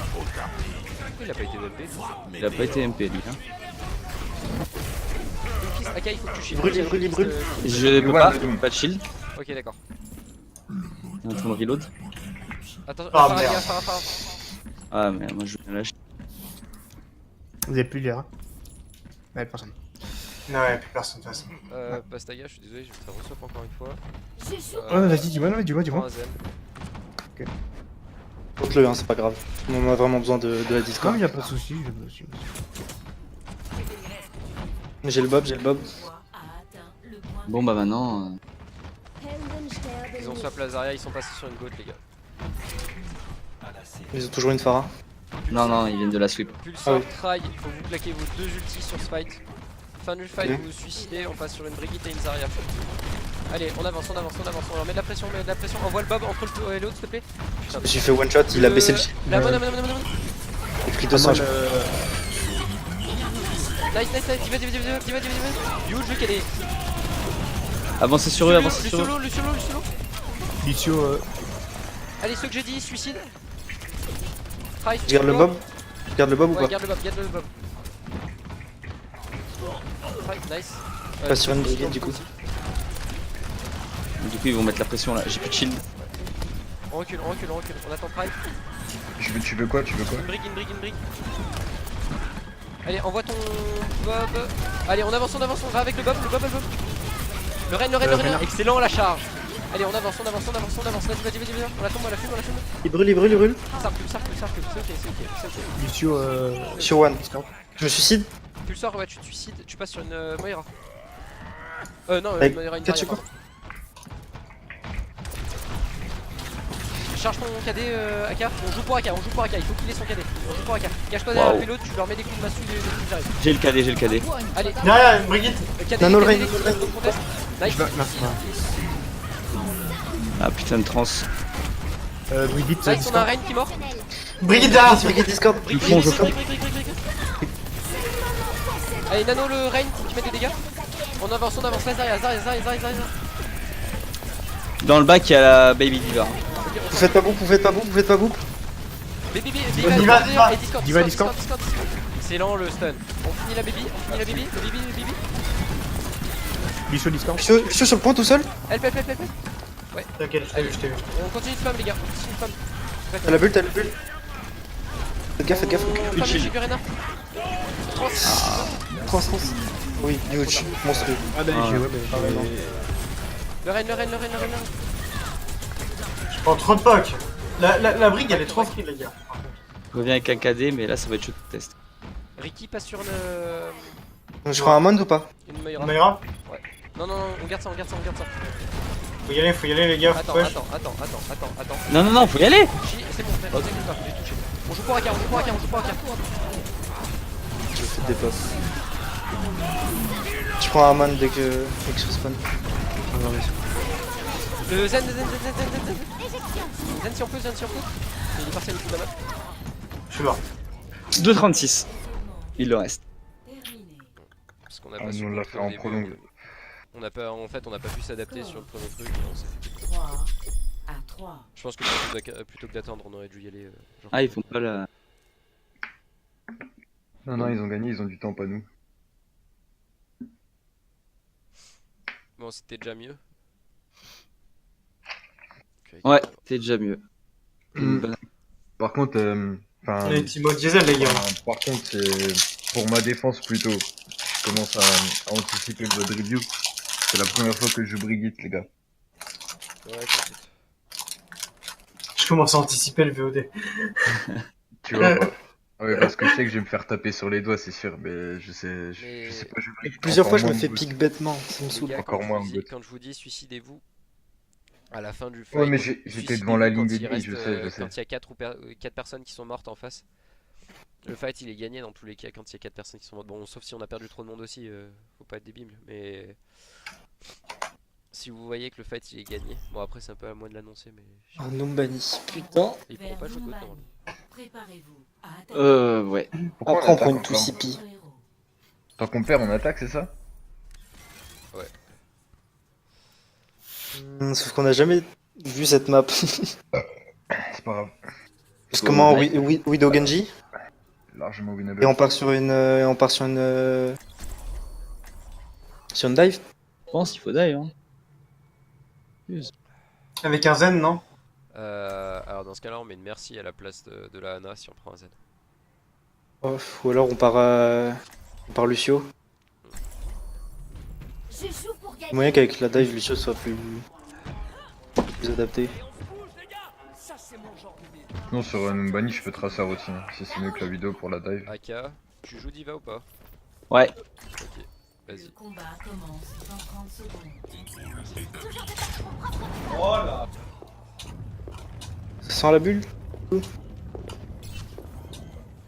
Speaker 4: Il a pas été MP.
Speaker 3: Il a pas été MP lui. Hein.
Speaker 4: Doomfist, AK, il faut que tu shield.
Speaker 2: Il brûle.
Speaker 3: Je peux
Speaker 1: Ouais,
Speaker 3: pas,
Speaker 1: mais-
Speaker 3: pas de shield.
Speaker 4: Ok, d'accord.
Speaker 3: Il est en train de reload.
Speaker 4: Attends,
Speaker 5: Ah,
Speaker 4: Farah,
Speaker 5: merde.
Speaker 4: Farah.
Speaker 3: Ah, mais moi je vais lâcher.
Speaker 6: Vous avez plus l'air. Hein. Ouais, personne.
Speaker 5: Ouais, plus personne de toute façon.
Speaker 4: Pastaga, je suis désolé, je vais te faire reswap encore une fois.
Speaker 6: Ouais, vas-y, dis-moi, dis-moi.
Speaker 4: Prends un Zen.
Speaker 2: Contre-le, hein, c'est pas grave. On a vraiment besoin de la
Speaker 6: Non,
Speaker 2: Discord.
Speaker 6: y a pas de soucis.
Speaker 2: J'ai le Bob.
Speaker 9: A atteint le point.
Speaker 3: Bon bah maintenant.
Speaker 4: Ils ont swap Lazaria, ils sont passés sur une goat, les gars.
Speaker 2: Ils ont toujours une Pharah.
Speaker 3: Non, ils viennent de la sweep.
Speaker 4: Pulsar,
Speaker 2: Ah oui.
Speaker 4: try, faut vous claquer vos 2 ultis sur ce fight. Fin du fight,
Speaker 2: Ok.
Speaker 4: vous vous suicidez, on passe sur une Brigitte et une Zarya. Allez, on avance, on leur met de la pression, envoie le Bob entre le tour et l'autre, s'il te plaît. Putain.
Speaker 2: J'ai fait one shot, il a baissé le shield.
Speaker 4: La bonne.
Speaker 2: J'ai pris 200.
Speaker 4: Nice, diva. You, je veux qu'elle est.
Speaker 3: Avancez sur eux, avancez sur eux.
Speaker 4: Lucio.
Speaker 6: Lucio,
Speaker 4: Allez, ceux que j'ai dit, suicide. Try,
Speaker 2: Je garde le Bob. Je garde le Bob ou
Speaker 4: Ouais,
Speaker 2: pas?
Speaker 4: garde le Bob. Try, nice.
Speaker 2: Pas sur une Brigade du coup.
Speaker 3: Du coup ils vont mettre la pression là. J'ai plus de shield.
Speaker 4: On recule, on attend Pride.
Speaker 1: Tu veux quoi?
Speaker 4: Une brique. Allez, envoie ton Bob. Allez, on avance, on va avec le Bob. Le Ren. Excellent la charge. Allez, on avance, on avance, on avance, on avance. Vas-y, vas-y, vas-y, on la tombe, on la fume, on la fume.
Speaker 2: Il brûle, il brûle, il brûle.
Speaker 4: Ça recule, ça recule, ça recule. C'est ok, c'est ok, c'est ok.
Speaker 6: Lucio,
Speaker 2: Sur One. Je me suicide.
Speaker 4: Tu le sors, ouais, tu te suicides, tu passes sur une Moira. Non,
Speaker 2: Avec
Speaker 4: une Moira, une
Speaker 2: Katsuko.
Speaker 4: Zarya, pardon. Charge ton KD, AK. On joue pour AK, on joue pour AK. Il faut qu'il ait son KD. On joue pour AK. Cache-toi derrière le vélo, tu leur mets des coups de massue des coups j'arrive.
Speaker 3: J'ai le KD, j'ai le KD.
Speaker 4: Allez,
Speaker 5: Derrière, Brigitte.
Speaker 4: KD,
Speaker 2: Nano le
Speaker 4: KD,
Speaker 2: rain,
Speaker 4: KD, contest. Nice.
Speaker 3: Ah putain de trans.
Speaker 6: Brigitte,
Speaker 4: Nice, on a un Rain qui est mort.
Speaker 5: Brigitte derrière.
Speaker 2: Brigitte Discord.
Speaker 3: Ils font, je fais.
Speaker 4: Allez, Nano le Rain qui met des dégâts. On avance, vas Zarya.
Speaker 3: Dans le bac, il y a la Baby Diva.
Speaker 2: Vous faites pas boucle, vous faites pas boucle, vous faites pas boucle.
Speaker 5: Diva.
Speaker 4: Discord. Excellent le stun. On finit la baby, le baby.
Speaker 6: Lucio Discord.
Speaker 2: Lucio sur le point tout seul.
Speaker 4: Help.
Speaker 5: T'inquiète, je t'ai vu.
Speaker 4: On continue de spam les gars, on continue de spam.
Speaker 2: T'as la bulle, t'as la bulle. Faites gaffe.
Speaker 4: On spam le Shibu Rena.
Speaker 2: Trans. Oui, huge, monstrueux.
Speaker 6: Ah bah, ouais,
Speaker 4: Le Rain.
Speaker 5: Je prends trop de poc. La brigue, elle est trop free, les gars.
Speaker 3: Je reviens avec un KD, mais là ça va être chaud de test.
Speaker 4: Ricky passe sur
Speaker 2: Je prends un monde ou pas?
Speaker 4: une Moira.
Speaker 5: Moira.
Speaker 4: Non, on garde ça.
Speaker 5: Faut y aller, les gars.
Speaker 4: Attends.
Speaker 5: Wesh.
Speaker 3: Non, faut y aller.
Speaker 4: C'est bon, t'inquiète pas, j'ai touché. On joue pour AK.
Speaker 2: Je fais des passes. Je prends un man dès que je respawn.
Speaker 4: Zen si on peut. Il est parti à l'autre bout de la map.
Speaker 5: Je suis mort.
Speaker 3: 2,36. Il le reste.
Speaker 9: Terminé.
Speaker 4: Parce qu'on a
Speaker 1: Ah,
Speaker 4: pas su
Speaker 1: nous on l'a
Speaker 4: contre
Speaker 1: fait
Speaker 4: au
Speaker 1: en
Speaker 4: début,
Speaker 1: prolongue.
Speaker 4: on a pas pu s'adapter sur le premier truc. Et on s'est fait piquer.
Speaker 9: 3 à 3.
Speaker 4: Je pense que plutôt que d'attendre, on aurait dû y aller. Genre.
Speaker 3: Ah, ils font pas la.
Speaker 1: Non, ils ont gagné, ils ont du temps, pas nous.
Speaker 4: Bon, c'était déjà mieux. Ok,
Speaker 3: Ouais, c'est déjà mieux.
Speaker 1: Par contre,
Speaker 5: Les Timo Diesel, les gars.
Speaker 1: par contre, c'est pour ma défense plutôt. Je commence à anticiper votre review. C'est la première fois que je joue Brigitte, les gars.
Speaker 4: Ouais, t'inquiète.
Speaker 5: Je commence à anticiper le VOD.
Speaker 1: Tu vois pas. Ouais, parce que je sais que je vais me faire taper sur les doigts, c'est sûr, mais je sais pas jouer Brigitte.
Speaker 2: Plusieurs fois
Speaker 1: Encore
Speaker 2: je me
Speaker 1: moins
Speaker 2: fais
Speaker 1: en bot.
Speaker 2: pique bêtement, ça me
Speaker 4: Les
Speaker 2: saoule.
Speaker 4: gars,
Speaker 1: Encore moins en bot.
Speaker 4: quand je vous dis suicidez-vous à la fin du fight.
Speaker 1: Ouais, mais j'étais devant la ligne
Speaker 4: quand il
Speaker 1: d'ennemi, je
Speaker 4: reste,
Speaker 1: sais.
Speaker 4: Quand il y a 4 personnes qui sont mortes en face. Le fight il est gagné dans tous les cas quand il y a 4 personnes qui sont mortes. Bon, sauf si on a perdu trop de monde aussi, faut pas être débile. Mais si vous voyez que le fight il est gagné, bon après c'est un peu à moi de l'annoncer, mais
Speaker 2: Un nom banni, putain.
Speaker 4: ils pourront pas jouer God normalement.
Speaker 9: Préparez-vous à attaquer
Speaker 3: Ouais.
Speaker 1: Pourquoi
Speaker 2: Après on prend
Speaker 1: attaque
Speaker 2: une
Speaker 1: encore
Speaker 2: 2 CP.
Speaker 9: votre héros.
Speaker 1: Tant qu'on perd, on attaque, c'est ça?
Speaker 2: Sauf qu'on a jamais vu cette map.
Speaker 1: C'est pas grave.
Speaker 2: Parce que comment Widow Genji
Speaker 1: Largement winnable.
Speaker 2: et on part sur une dive.
Speaker 3: Je pense qu'il faut die, hein.
Speaker 5: Avec un Zen, non?
Speaker 4: Alors dans ce cas-là on met une merci à la place de la Ana si on prend un Z.
Speaker 2: Ou alors on part Lucio.
Speaker 9: Je joue pour gagner.
Speaker 2: Moyen qu'avec la dive Lucio soit plus adapté.
Speaker 1: Sinon, sur un Numbani, je peux tracer aussi, hein, si c'est mieux que la vidéo pour la dive.
Speaker 4: AK, tu joues Diva ou pas?
Speaker 3: Ouais.
Speaker 4: Ok,
Speaker 9: Le
Speaker 4: vas-y.
Speaker 9: combat commence dans 30 secondes.
Speaker 2: Sans la bulle.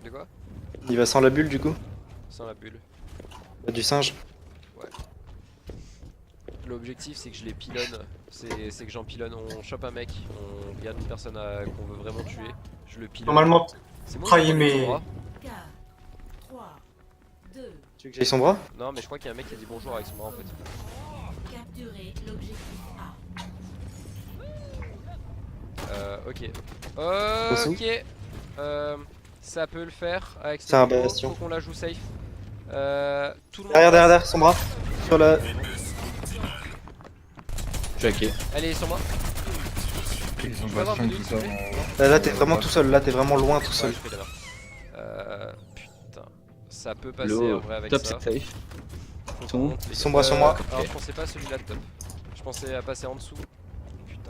Speaker 4: De quoi?
Speaker 2: Il va sans la bulle du coup.
Speaker 4: Sans la bulle.
Speaker 2: Du singe.
Speaker 4: L'objectif c'est que je les pilonne, c'est que j'en pilonne, on chope un mec, on regarde une personne qu'on veut vraiment tuer, je le pilonne.
Speaker 5: Normalement,
Speaker 4: C'est moi
Speaker 5: trahis
Speaker 4: qui prends
Speaker 5: mes-
Speaker 4: son bras.
Speaker 9: 4, 3, 2,
Speaker 2: Tu veux que j'aille son bras?
Speaker 4: Non mais je crois qu'il y a un mec qui a dit bonjour avec son bras en fait.
Speaker 9: capturez l'objectif A.
Speaker 4: Ok.
Speaker 2: Osu.
Speaker 4: Ok. Ça peut le faire avec
Speaker 2: C'est un
Speaker 4: niveau,
Speaker 2: bastion.
Speaker 4: faut qu'on la joue safe. Tout le monde
Speaker 2: Derrière, son bras. Sur la.
Speaker 3: Je suis hacké.
Speaker 4: Allez sur moi.
Speaker 1: Ils sont
Speaker 4: Je vais avoir
Speaker 1: bastion,
Speaker 4: Voodoo,
Speaker 1: tout
Speaker 4: s'il
Speaker 1: ça.
Speaker 4: te plaît.
Speaker 2: Là t'es vraiment tout seul, là t'es vraiment loin tout
Speaker 4: Ouais,
Speaker 2: seul.
Speaker 4: je fais d'abord. Putain. Ça peut passer
Speaker 3: Le
Speaker 4: en vrai avec
Speaker 3: top
Speaker 4: ça.
Speaker 3: c'est safe.
Speaker 4: Faut
Speaker 3: Son-
Speaker 4: qu'on monte les-
Speaker 2: son bras sur moi.
Speaker 4: Alors je pensais pas à celui-là de top. Je pensais à passer en dessous.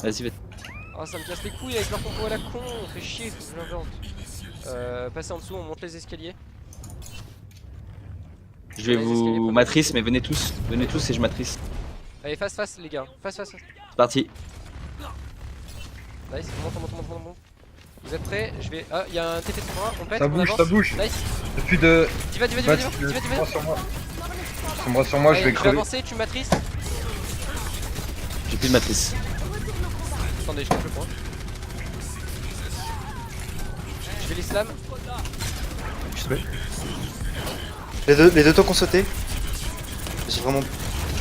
Speaker 3: Vas-y, vas-y.
Speaker 4: Oh, ça me casse les couilles avec leur compo à la con, on fait chier, faut que je l'invente. Passez en dessous, on monte les escaliers.
Speaker 3: Je vais vous matrice, mais venez tous et je matrice.
Speaker 4: Allez, face les gars, face.
Speaker 3: C'est parti.
Speaker 4: Nice, monte. Vous êtes prêts? Je vais. Ah, il y a un TP sur moi, on pète,
Speaker 1: Ça
Speaker 4: on
Speaker 1: bouge,
Speaker 4: avance.
Speaker 1: ça bouge.
Speaker 4: Nice.
Speaker 1: Depuis de.
Speaker 4: Diva.
Speaker 1: Sombra sur moi. Sombra sur moi, je
Speaker 4: Allez,
Speaker 1: vais
Speaker 4: je vais
Speaker 1: crever.
Speaker 4: avancer, tu matrices.
Speaker 3: J'ai plus de matrice.
Speaker 4: Attendez, je tape le point. Je vais les slam.
Speaker 6: Je sais pas.
Speaker 2: Les deux tocs ont sauté. J'ai vraiment.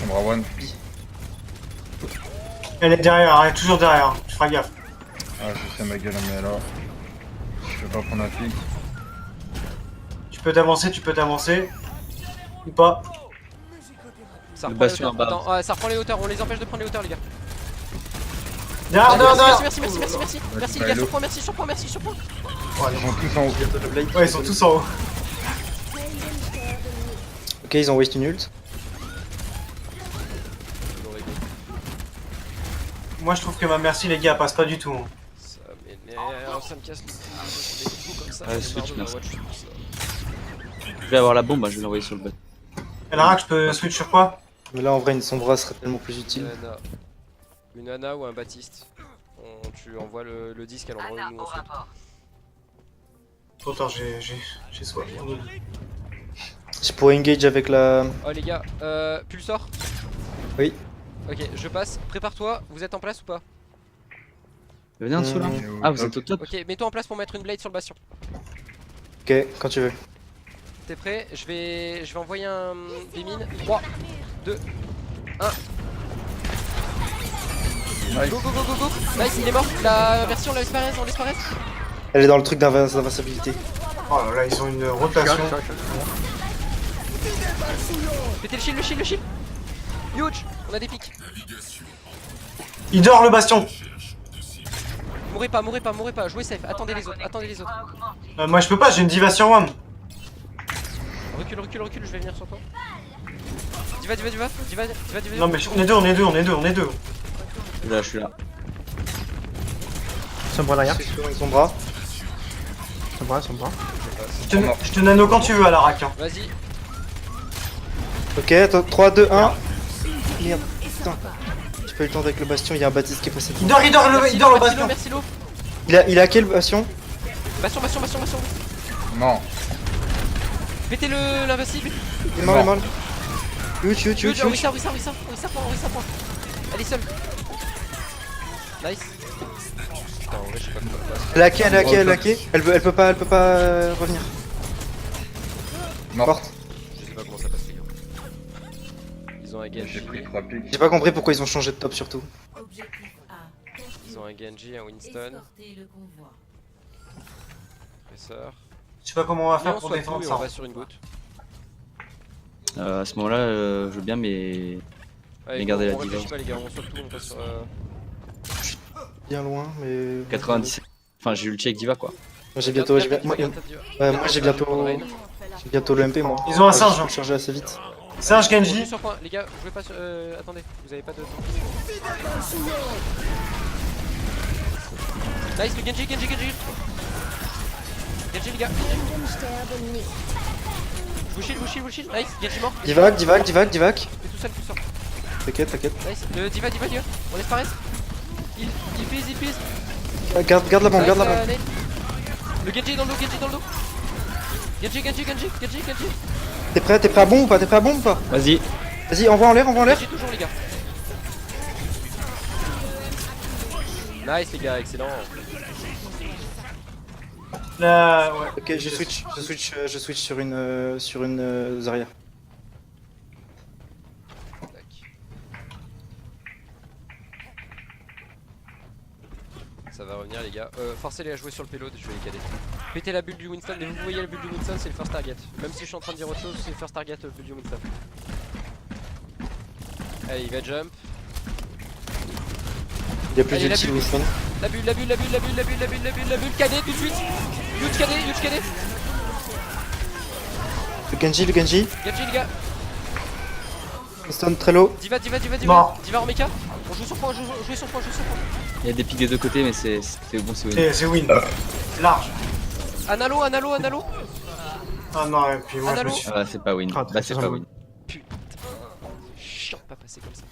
Speaker 1: Sombra one.
Speaker 5: Elle est derrière, elle est toujours derrière. Je ferai gaffe.
Speaker 1: Ah, je sais ma gueule, mais alors. Je vais pas prendre un pic.
Speaker 5: Tu peux t'avancer. Ou pas.
Speaker 4: Ça
Speaker 3: Le
Speaker 4: reprend les
Speaker 3: bastion
Speaker 4: hauteurs.
Speaker 3: en bas.
Speaker 4: Attends, ah, ça reprend les hauteurs, on les empêche de prendre les hauteurs, les gars.
Speaker 5: Derrière.
Speaker 4: Merci les gars, sur point, merci.
Speaker 1: Ils sont tous en haut.
Speaker 5: Ouais, ils sont tous en haut.
Speaker 2: Ok, ils ont waste une ult.
Speaker 5: Moi, je trouve que ma merci, les gars, elle passe pas du tout. Hein.
Speaker 4: Ça m'énerve, ça me casse les coups comme ça.
Speaker 3: Ouais,
Speaker 4: j'en ai
Speaker 3: switch,
Speaker 4: marre de
Speaker 3: merci.
Speaker 4: Overwatch, tout ça.
Speaker 3: Je vais avoir la bombe, je vais l'envoyer sur le bot.
Speaker 5: Et la rack, je peux switch sur quoi?
Speaker 2: Mais là, en vrai, une Sombra serait tellement plus utile.
Speaker 4: Une Ana ou un Baptiste. Tu envoies le disque à l'endroit où on fait.
Speaker 5: Trop tard, j'ai soif.
Speaker 2: Je pourrais engage avec la.
Speaker 4: Oh les gars, Pulsar.
Speaker 2: Oui.
Speaker 4: Ok, je passe. Prépare-toi, vous êtes en place ou pas?
Speaker 3: Venez en dessous là. Ah, vous êtes au top.
Speaker 4: Ok, mets-toi en place pour mettre une blade sur le bastion.
Speaker 2: Ok, quand tu veux.
Speaker 4: T'es prêt? Je vais envoyer des mines. 3, 2, 1.
Speaker 1: Nice.
Speaker 4: Go. Nice, il est mort. La version, on laisse paraître.
Speaker 2: Elle est dans le truc d'invincibilité.
Speaker 5: Oh là là, ils ont une rotation.
Speaker 4: Mettez le shield. Huge, on a des pics.
Speaker 5: Il dort le bastion.
Speaker 4: Mourrez pas, jouez safe. Attendez les autres.
Speaker 5: Moi, je peux pas, j'ai une diva sur one.
Speaker 4: Recule, je vais venir sur toi. Diva.
Speaker 5: Non, mais on est deux.
Speaker 3: Là, je suis là.
Speaker 6: Sombra derrière.
Speaker 2: Sombra.
Speaker 6: Sombra.
Speaker 5: Je te nano quand tu veux à la rack. Hein.
Speaker 4: Vas-y.
Speaker 2: Ok, attends, 3, 2, 1. Merde, putain. J'ai pas eu le temps avec le bastion, il y a un Baptiste qui est passé.
Speaker 5: Il dort le bastion.
Speaker 4: Merci Lo.
Speaker 2: Il a quel bastion?
Speaker 4: Bastion.
Speaker 1: Non.
Speaker 4: Mettez l'invincible.
Speaker 2: Il est mort. Huge.
Speaker 4: Orisa point. Elle est seule. Nice. Putain, en vrai, je sais pas quoi faire.
Speaker 2: Elle a quai. Elle peut pas revenir.
Speaker 1: Non.
Speaker 2: Morte.
Speaker 4: Je sais pas comment ça passe, les gars. Ils ont un
Speaker 1: J'ai
Speaker 4: Genji.
Speaker 1: pris 3 pics.
Speaker 2: J'ai pas compris pourquoi ils ont changé de top surtout.
Speaker 9: Objectif A.
Speaker 4: Ils ont un Genji, un Winston.
Speaker 9: Escorter le convoi.
Speaker 4: Professeur.
Speaker 5: Je sais pas comment on va
Speaker 4: Viens,
Speaker 5: faire
Speaker 4: on
Speaker 5: pour
Speaker 4: soit
Speaker 5: défendre
Speaker 4: tout et
Speaker 5: ça.
Speaker 4: on va sur une goutte.
Speaker 3: À ce moment-là, je veux bien, mais.
Speaker 4: Allez,
Speaker 3: gardez la
Speaker 4: on réfléchit
Speaker 3: diva.
Speaker 4: pas, les gars, on soit tout, on passe sur.
Speaker 2: Bien loin, mais.
Speaker 3: 97. Enfin, j'ai ulti avec Diva quoi.
Speaker 2: Moi j'ai bientôt. Moi j'ai bientôt le MP moi.
Speaker 5: Ils ont un
Speaker 2: Je
Speaker 5: singe.
Speaker 2: peux
Speaker 5: Hein.
Speaker 2: le charger assez vite.
Speaker 5: Singe
Speaker 4: Genji
Speaker 5: Genji.
Speaker 4: sur point, les gars, jouez pas sur. Attendez, vous avez pas de. Nice, le Genji. Genji, les gars. Je vous shield. Nice, Genji mort.
Speaker 2: Divac.
Speaker 4: T'es tout seul.
Speaker 2: T'inquiète.
Speaker 4: Nice, le Diva, on laisse paraître. Il pise.
Speaker 2: Garde la bombe,
Speaker 4: Nice,
Speaker 2: garde la bombe.
Speaker 4: Nate. Le Genji dans le dos. Genji.
Speaker 2: T'es prêt à bombe ou pas?
Speaker 3: Vas-y.
Speaker 2: Vas-y, envoie en l'air.
Speaker 4: Genji toujours, les gars. Nice, les gars, excellent.
Speaker 5: Là, ouais.
Speaker 2: Ok, je switch sur une Zarya.
Speaker 4: Tac. Ça va revenir, les gars. Forcez-les à jouer sur le payload, je vais les caler. Pétez la bulle du Winston, mais vous voyez la bulle du Winston, c'est le first target. Même si je suis en train de dire autre chose, c'est le first target, le bulle du Winston. Allez, il va jump.
Speaker 2: Il y a plus
Speaker 4: Allez, la
Speaker 2: d'ulti
Speaker 4: bulle.
Speaker 2: Winston.
Speaker 4: La bulle, cadet tout de suite. Huge cadet.
Speaker 2: Le Genji.
Speaker 4: Genji, les gars.
Speaker 2: Winston très low.
Speaker 4: Diva.
Speaker 5: Mort.
Speaker 4: Diva en mecha. On joue sur point.
Speaker 3: Il y a des pics des deux côtés, mais c'est bon, c'est win.
Speaker 5: C'est win. Large.
Speaker 4: Analo, Analo, Analo.
Speaker 5: Ah non, et puis moi je me
Speaker 4: Analo.
Speaker 5: suis...
Speaker 3: Ah, c'est pas win.
Speaker 6: Ah,
Speaker 3: Bah, c'est pas win.
Speaker 4: Chiant de pas passer comme ça.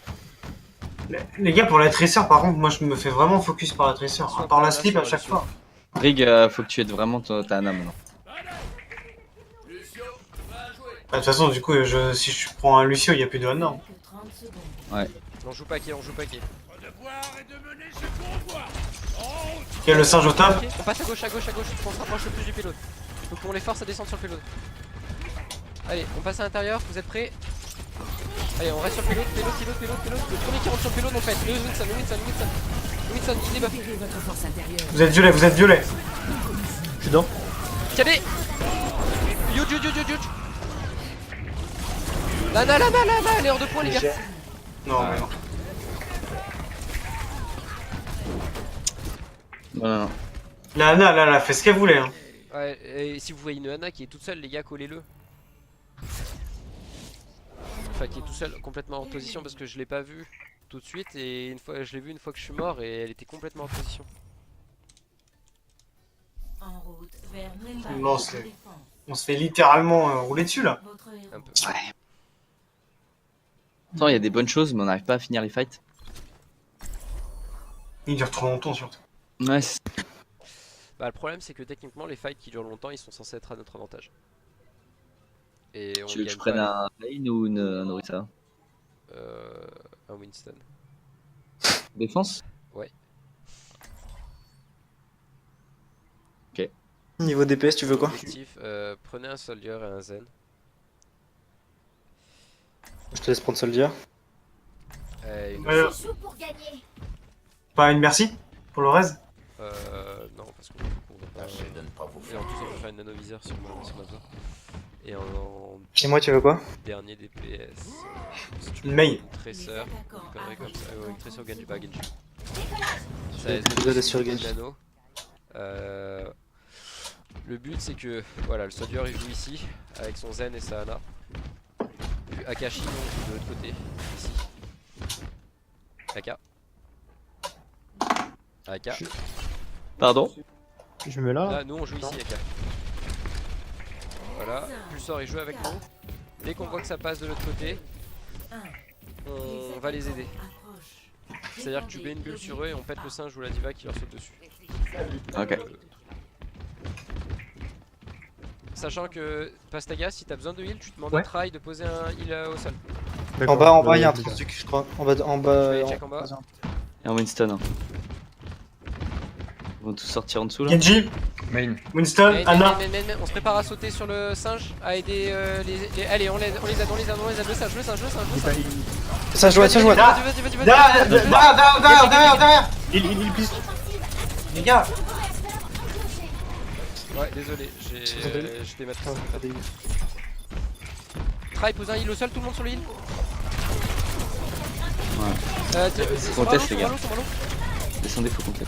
Speaker 5: Les gars, pour la Tracer, par contre, moi je me fais vraiment focus par la Tracer. Par la slip à chaque fois.
Speaker 3: Rig, faut que tu aides vraiment ta Ana maintenant.
Speaker 5: Bah, de toute façon, du coup, si je prends un Lucio, il n'y a plus de Anna.
Speaker 9: Que 30 secondes.
Speaker 3: Ouais.
Speaker 4: On joue paquet, on joue paquet.
Speaker 5: Il y a le singe au top.
Speaker 4: Ok, on passe à gauche, on se rapproche le plus du payload. Faut qu'on les force à descendre sur le payload. Allez, on passe à l'intérieur, vous êtes prêts? Allez, on reste sur le payload. Le premier qui rentre sur le payload, on fait le Winston, il débuff.
Speaker 7: Libérez votre force intérieure.
Speaker 5: Vous êtes violet.
Speaker 6: Je suis dedans.
Speaker 4: Calé. Huge. Lana, elle est hors de point, les gars.
Speaker 5: Non, mais non.
Speaker 3: Non.
Speaker 5: La Anna, là, elle a fait ce qu'elle voulait. Hein.
Speaker 4: Ouais, et si vous voyez une Ana qui est toute seule, les gars, collez-le. Enfin, qui est tout seul, complètement en position, parce que je l'ai pas vu tout de suite, et une fois, je l'ai vu une fois que je suis mort, et elle était complètement en position.
Speaker 9: En route vers
Speaker 5: Non, on se fait littéralement rouler dessus là.
Speaker 9: Votre
Speaker 4: Un
Speaker 9: héros.
Speaker 4: peu.
Speaker 3: Ouais. Attends, il y a des bonnes choses, mais on n'arrive pas à finir les fights.
Speaker 5: Il dure trop longtemps surtout.
Speaker 3: Ouais,
Speaker 4: Bah, le problème, c'est que techniquement, les fights qui durent longtemps, ils sont censés être à notre avantage. Et on
Speaker 3: tu veux que
Speaker 4: gagne
Speaker 3: je prenne
Speaker 4: pas
Speaker 3: un Vayne ou une Orisa?
Speaker 4: un Winston.
Speaker 3: Défense?
Speaker 2: Niveau DPS, tu veux quoi?
Speaker 4: Objectif, prenez un Soldier et un Zen.
Speaker 2: Je te laisse prendre Soldier.
Speaker 4: Une...
Speaker 5: Pas une merci pour le reste.
Speaker 4: non, parce qu'on va pas... Et en plus, on peut faire une nanoviseur sur ma zone. Et en
Speaker 2: Chez moi, tu veux quoi?
Speaker 4: dernier DPS, si tu
Speaker 5: Une Mei.
Speaker 4: une Tracer, une connerie comme ça. Une Tracer au Genji, pas Genji. Ça
Speaker 2: J'ai
Speaker 4: laisse
Speaker 2: plus de
Speaker 4: deux
Speaker 2: sur
Speaker 4: de
Speaker 2: Genji.
Speaker 4: nano. Le but, c'est que voilà, le Soldier il joue ici avec son Zen et sa Ana. Puis Akashi donc, de l'autre côté, ici. Aka.
Speaker 3: Pardon?
Speaker 6: Je me mets là.
Speaker 4: Là, nous on joue ici, Aka. Voilà, Pulsar il joue avec nous. Dès qu'on voit que ça passe de l'autre côté, on va les aider. C'est-à-dire que tu mets une bulle sur eux et on pète le singe ou la diva qui leur saute dessus.
Speaker 3: Ok.
Speaker 4: Sachant que Pastaga, si t'as besoin de heal, tu te demandes à Try de poser un heal au sol.
Speaker 2: En bas, il y a un truc, je crois. En bas.
Speaker 4: Je vais aller check en bas.
Speaker 3: Et un Winston. Hein. Ils vont tous sortir en dessous là.
Speaker 5: Genji,
Speaker 1: Main.
Speaker 5: Winston, Anna.
Speaker 4: On se prépare à sauter sur le singe, à aider les... Allez, on les aide, le singe.
Speaker 2: Ça joue,
Speaker 4: Vas-y.
Speaker 5: Derrière.
Speaker 6: Il pisse.
Speaker 5: Les gars,
Speaker 4: Ouais, désolé, j'étais maître. Try, pose un heal au sol, tout le monde sur le heal.
Speaker 3: Contest, les gars.
Speaker 4: Sombre à l'eau.
Speaker 3: Descendez, faut compter.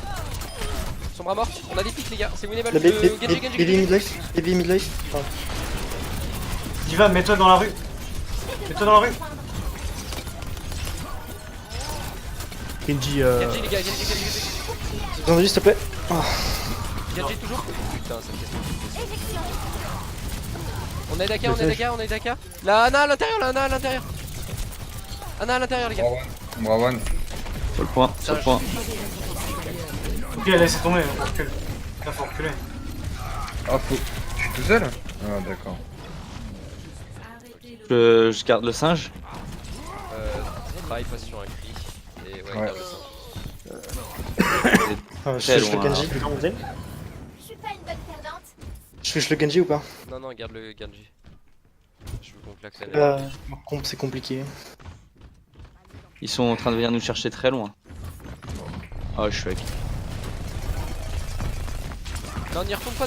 Speaker 4: Sombre à mort, on a des pics les gars, c'est winnable.
Speaker 2: Baby midlife. Baby midlife.
Speaker 5: Diva, mets-toi dans la rue.
Speaker 6: Genji,
Speaker 4: Genji les gars, Genji.
Speaker 2: Genji, s'il te plaît.
Speaker 4: Genji toujours. Putain, ça me casse. On aide Aka. La Ana à l'intérieur, Ana à l'intérieur les gars.
Speaker 1: Brawan.
Speaker 3: Sur le point,
Speaker 5: Ok, laissez tomber, on recule. Là, faut reculer.
Speaker 1: Ah, faut. Je suis tout seul? Ah, d'accord.
Speaker 3: Je garde le singe.
Speaker 4: Try passe sur un cri. Et ouais,
Speaker 1: Ouais.
Speaker 4: garde le singe.
Speaker 2: Je
Speaker 3: Très
Speaker 2: touche le
Speaker 3: loin.
Speaker 2: Genji. Je touche le Genji ou pas?
Speaker 4: Non, garde le Genji. Je veux qu'on claque la nez.
Speaker 2: Comp, c'est compliqué.
Speaker 3: Ils sont en train de venir nous chercher très loin. Oh, je suis avec.
Speaker 4: Non, n'y retourne pas.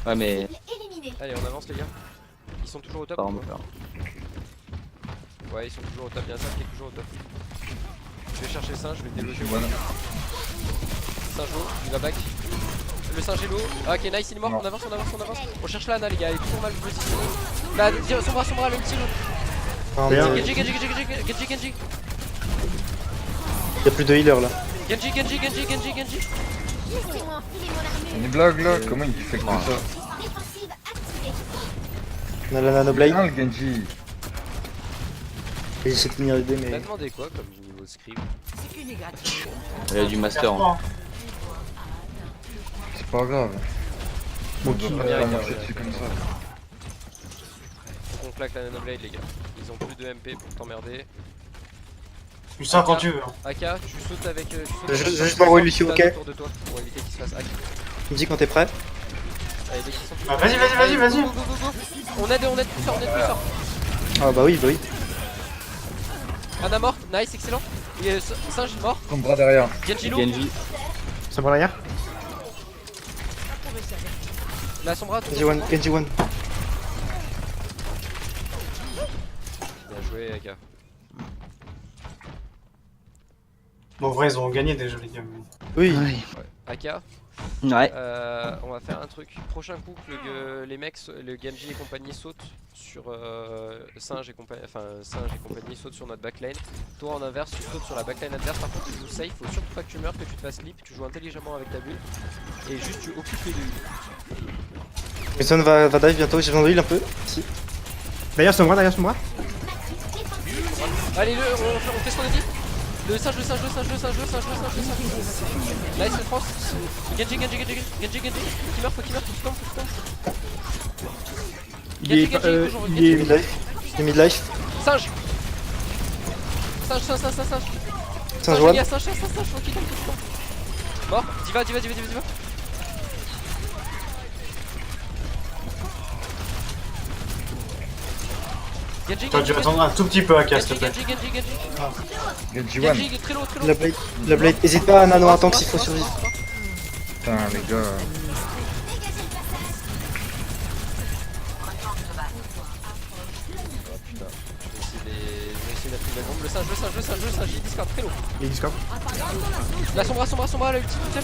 Speaker 3: Ouais, mais.
Speaker 4: Allez, on avance les gars. Ils sont toujours au top.
Speaker 3: Pardon,
Speaker 4: ou quoi Ouais, ils sont toujours au top. Il y a un singe qui est toujours au top. Je vais chercher le singe, je vais déloger. Singe low, il va back. Le singe est low. Ah, ok, nice, il est mort. On avance. On cherche la Ana les gars, elle est toujours mal positionnée. Là, Sombra, le petit low. Genji.
Speaker 2: Y'a plus de healer là.
Speaker 4: Genji.
Speaker 1: On est blague là, comment il fait comme ça?
Speaker 2: On a la nanoblade.
Speaker 1: Ah, le Genji.
Speaker 2: Et j'essaie de tenir les dés,
Speaker 4: On a
Speaker 2: mais.
Speaker 4: demandé quoi comme niveau de script?
Speaker 3: Il y a du master. Hein.
Speaker 1: C'est pas grave. On
Speaker 6: Bon,
Speaker 1: doit pas marcher dessus comme ça.
Speaker 4: Faut qu'on claque la nanoblade les gars. Ils ont plus de MP pour t'emmerder.
Speaker 5: Tu sors quand tu veux. Hein.
Speaker 4: Aka, tu sautes avec.
Speaker 2: Je vais juste voir où est Lucio, ok?
Speaker 4: Autour de toi pour éviter qu'il se fasse hack.
Speaker 2: Tu me dis quand t'es prêt?
Speaker 4: Allez, dès qu'ils sont
Speaker 5: Bah, vas-y.
Speaker 4: Go. On aide plus fort.
Speaker 2: Ah bah oui.
Speaker 4: Anna mort, nice, excellent. Et singe mort.
Speaker 1: Son bras derrière.
Speaker 4: Genji low.
Speaker 3: Genji.
Speaker 6: Ça va derrière?
Speaker 4: La sombra.
Speaker 2: Genji one.
Speaker 4: Bien joué, Aka.
Speaker 5: Bon, en vrai, ils ont gagné déjà, les gars.
Speaker 2: Oui.
Speaker 4: Aka,
Speaker 3: Ouais.
Speaker 4: on va faire un truc. Prochain coup, que les mecs, le Genji et compagnie sautent sur Singe et compagnie, sautent sur notre backline. Toi en inverse, tu sautes sur la backline adverse. Par contre, tu joues safe. Faut surtout pas que tu meurs, que tu te fasses slip. Tu joues intelligemment avec ta bulle et juste tu occupes les deux.
Speaker 2: Wilson va dive bientôt. J'ai besoin de heal un peu. Si.
Speaker 6: Derrière son bras.
Speaker 4: Allez, on fait ce qu'on a dit. Le singe. Nice, le France. Genji. Faut qu'il meurt.
Speaker 6: Il est.
Speaker 2: J'ai mid life.
Speaker 4: Singe.
Speaker 2: Singe one.
Speaker 4: Singe, faut qu'il tombe. Mort. Diva. Genji.
Speaker 5: Toi, tu vas attendre un tout petit peu à casse, s'il te plaît.
Speaker 1: Genji one.
Speaker 4: Genji, très low.
Speaker 2: La blade. Hésite pas à nano un tank s'il faut survivre.
Speaker 1: Putain, les gars.
Speaker 4: Je vais essayer d'appuyer la bombe. Le singe, il discard, très low.
Speaker 6: Il est discord.
Speaker 4: La sombra, la ulti, tiens.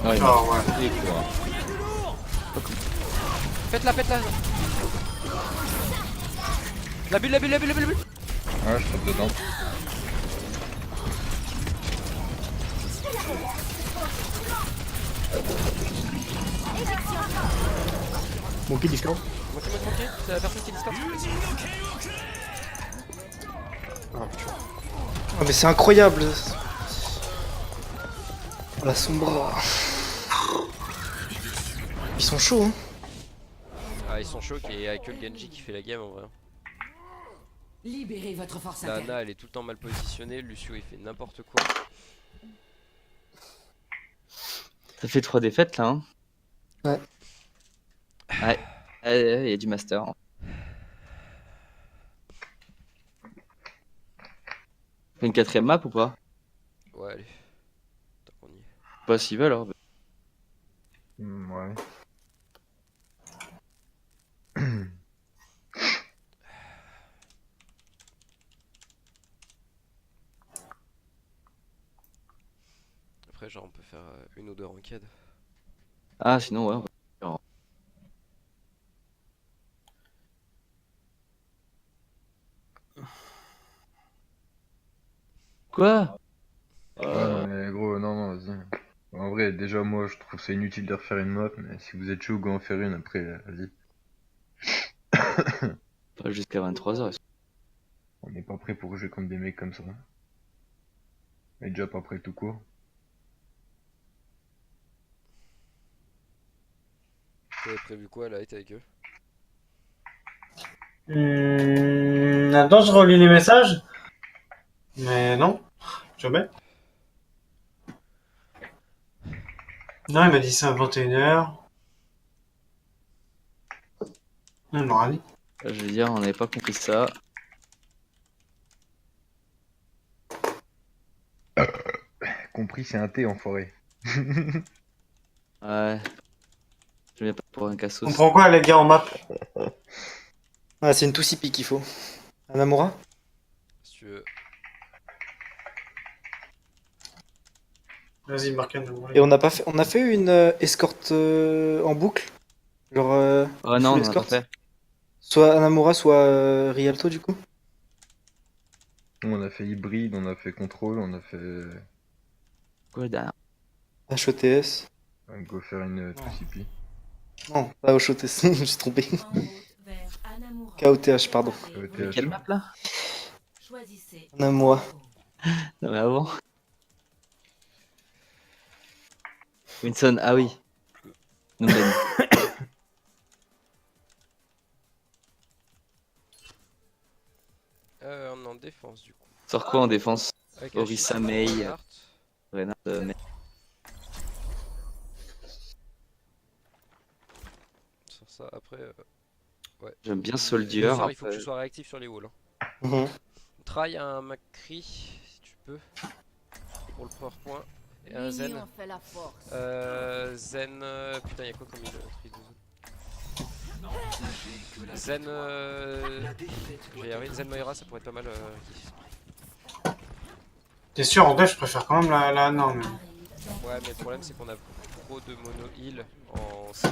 Speaker 3: Ouais,
Speaker 5: Oh, ouais.
Speaker 3: et quoi.
Speaker 4: Faites-la. La bulle.
Speaker 1: Ouais, je tape dedans.
Speaker 6: Mon pied discord.
Speaker 4: Montez, c'est la personne qui discard.
Speaker 2: Oh mais c'est incroyable. Oh, la sombra. Ils sont chauds hein.
Speaker 4: Ah, ils sont chauds et il y a que le Genji qui fait la game en vrai.
Speaker 7: Libérez votre force
Speaker 4: La Ana elle est tout le temps mal positionnée, Lucio il fait n'importe quoi.
Speaker 3: Ça fait 3 défaites là. Hein.
Speaker 2: Ouais.
Speaker 3: Ouais. Il y a du master. Fait une 4ème map ou pas?
Speaker 4: Ouais, allez. Tant qu'on y est.
Speaker 3: Pas s'ils veulent alors.
Speaker 1: Ouais.
Speaker 4: Après genre on peut faire une ou deux ranked.
Speaker 3: Ah sinon ouais. On va faire. Quoi?
Speaker 1: Ouais, non, mais gros, non, vas-y. En vrai, déjà, moi, je trouve c'est inutile de refaire une map, mais si vous êtes chaud, go en faire une après, vas-y.
Speaker 3: Pas jusqu'à 23h.
Speaker 1: On n'est pas prêt pour jouer contre des mecs comme ça. On est déjà pas prêt tout court.
Speaker 4: T'avais prévu quoi là avec eux?
Speaker 5: Attends, je relis les messages. Mais non, jamais. Non, il m'a dit ça à 21h. Il m'aura dit.
Speaker 3: Je veux dire, on n'avait pas compris ça.
Speaker 1: Compris, c'est un T, enfoiré.
Speaker 3: Ouais. Je viens pas pour un
Speaker 5: On
Speaker 3: cassos.
Speaker 5: prend quoi, les gars, en map?
Speaker 2: Ah c'est une 2CP qu'il faut. Anamura.
Speaker 4: Si tu veux.
Speaker 5: Vas-y, Marcan.
Speaker 2: Et on a fait une escorte en boucle. Genre
Speaker 3: Oh non, on
Speaker 2: full
Speaker 3: en a pas
Speaker 2: escort.
Speaker 3: fait.
Speaker 2: Soit Anamura, soit Rialto du coup.
Speaker 1: On a fait hybride, on a fait contrôle, on a fait
Speaker 3: Quoi derrière?
Speaker 2: HOTS.
Speaker 1: go faire une TCP.
Speaker 2: Non, pas HOTS, je me suis trompé.
Speaker 9: En route vers Anamura.
Speaker 2: KOTH, pardon.
Speaker 1: KOTH.
Speaker 3: Quelle map là?
Speaker 9: Choisissez.
Speaker 2: Anamura.
Speaker 3: Non mais avant. Winston, ah oui. Non, mais...
Speaker 4: On est en défense du coup.
Speaker 3: Sors quoi en défense?
Speaker 4: Avec
Speaker 3: Orisa,
Speaker 4: Ashina,
Speaker 3: Mei,
Speaker 4: Reinhardt.
Speaker 3: Renard, mais...
Speaker 4: Sur ça, après. Ouais.
Speaker 3: J'aime bien Soldier.
Speaker 4: Il faut que
Speaker 3: après.
Speaker 4: tu sois réactif sur les walls.
Speaker 2: Mhm.
Speaker 4: Try un McCree si tu peux. Pour le power point. Et un Zen.
Speaker 7: L'union fait la force.
Speaker 4: Zen. Putain, y'a quoi comme île tri de zone Zen. Je vais y arriver. Zen Moira, ça pourrait être pas mal.
Speaker 5: T'es sûr, en dev, je préfère quand même la non, mais...
Speaker 4: Ouais, mais le problème c'est qu'on a trop de mono heal en C.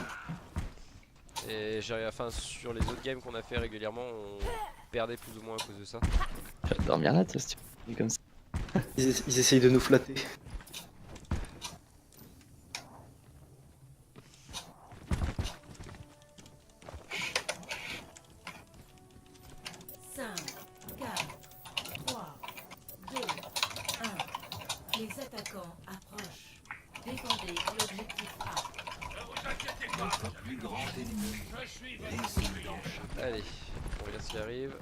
Speaker 4: Et enfin, sur les autres games qu'on a fait régulièrement, on perdait plus ou moins à cause de ça.
Speaker 3: Tu vas dormir là, toi, si tu dis comme ça.
Speaker 2: Ils essayent de nous flatter.
Speaker 9: Les attaquants approchent. Défendez l'objectif A.
Speaker 4: Allez, on regarde ce qui arrive.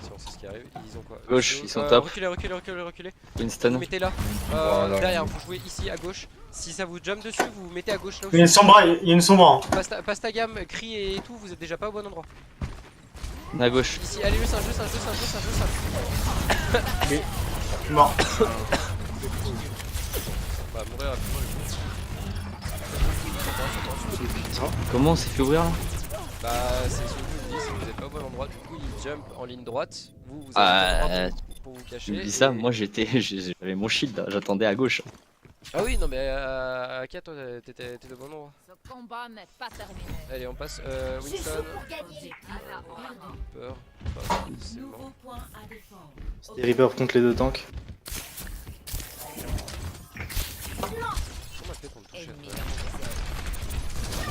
Speaker 4: Si on sait ce qui arrive, ils ont quoi?
Speaker 3: Gauche, ils sont top.
Speaker 4: Reculez, reculez, reculez, reculez. Vous
Speaker 3: Winston.
Speaker 4: mettez là.
Speaker 1: Voilà.
Speaker 4: Derrière, vous jouez ici à gauche. Si ça vous jump dessus, vous vous mettez à gauche là
Speaker 5: Il y a une sombra, il y a une sombra.
Speaker 4: Pasta gamme, cri et tout, vous êtes déjà pas au bon endroit.
Speaker 3: À gauche.
Speaker 4: Ici, allez, juste un jeu, c'est un jeu, c'est un jeu, c'est un jeu, c'est un jeu.
Speaker 5: Mort.
Speaker 4: Bah, mourir rapidement,
Speaker 3: Comment on s'est fait ouvrir là?
Speaker 4: Bah, c'est ce que je vous dis, si vous êtes pas au bon endroit, du coup, il jump en ligne droite. Vous
Speaker 3: Ah,
Speaker 4: avez pour vous cacher.
Speaker 3: tu me dis
Speaker 4: et-
Speaker 3: ça, moi j'avais mon shield, là, j'attendais à gauche.
Speaker 4: Ah oui, non, mais Akia, toi, t'étais au bon endroit.
Speaker 7: Ce combat n'est pas terminé.
Speaker 4: Allez, on passe. Winston. Peur. Pas forcément.
Speaker 9: Nouveau point à défendre.
Speaker 2: C'était Reaper contre les deux tanks.
Speaker 4: Comment on a fait pour me toucher
Speaker 7: Ennemi
Speaker 4: après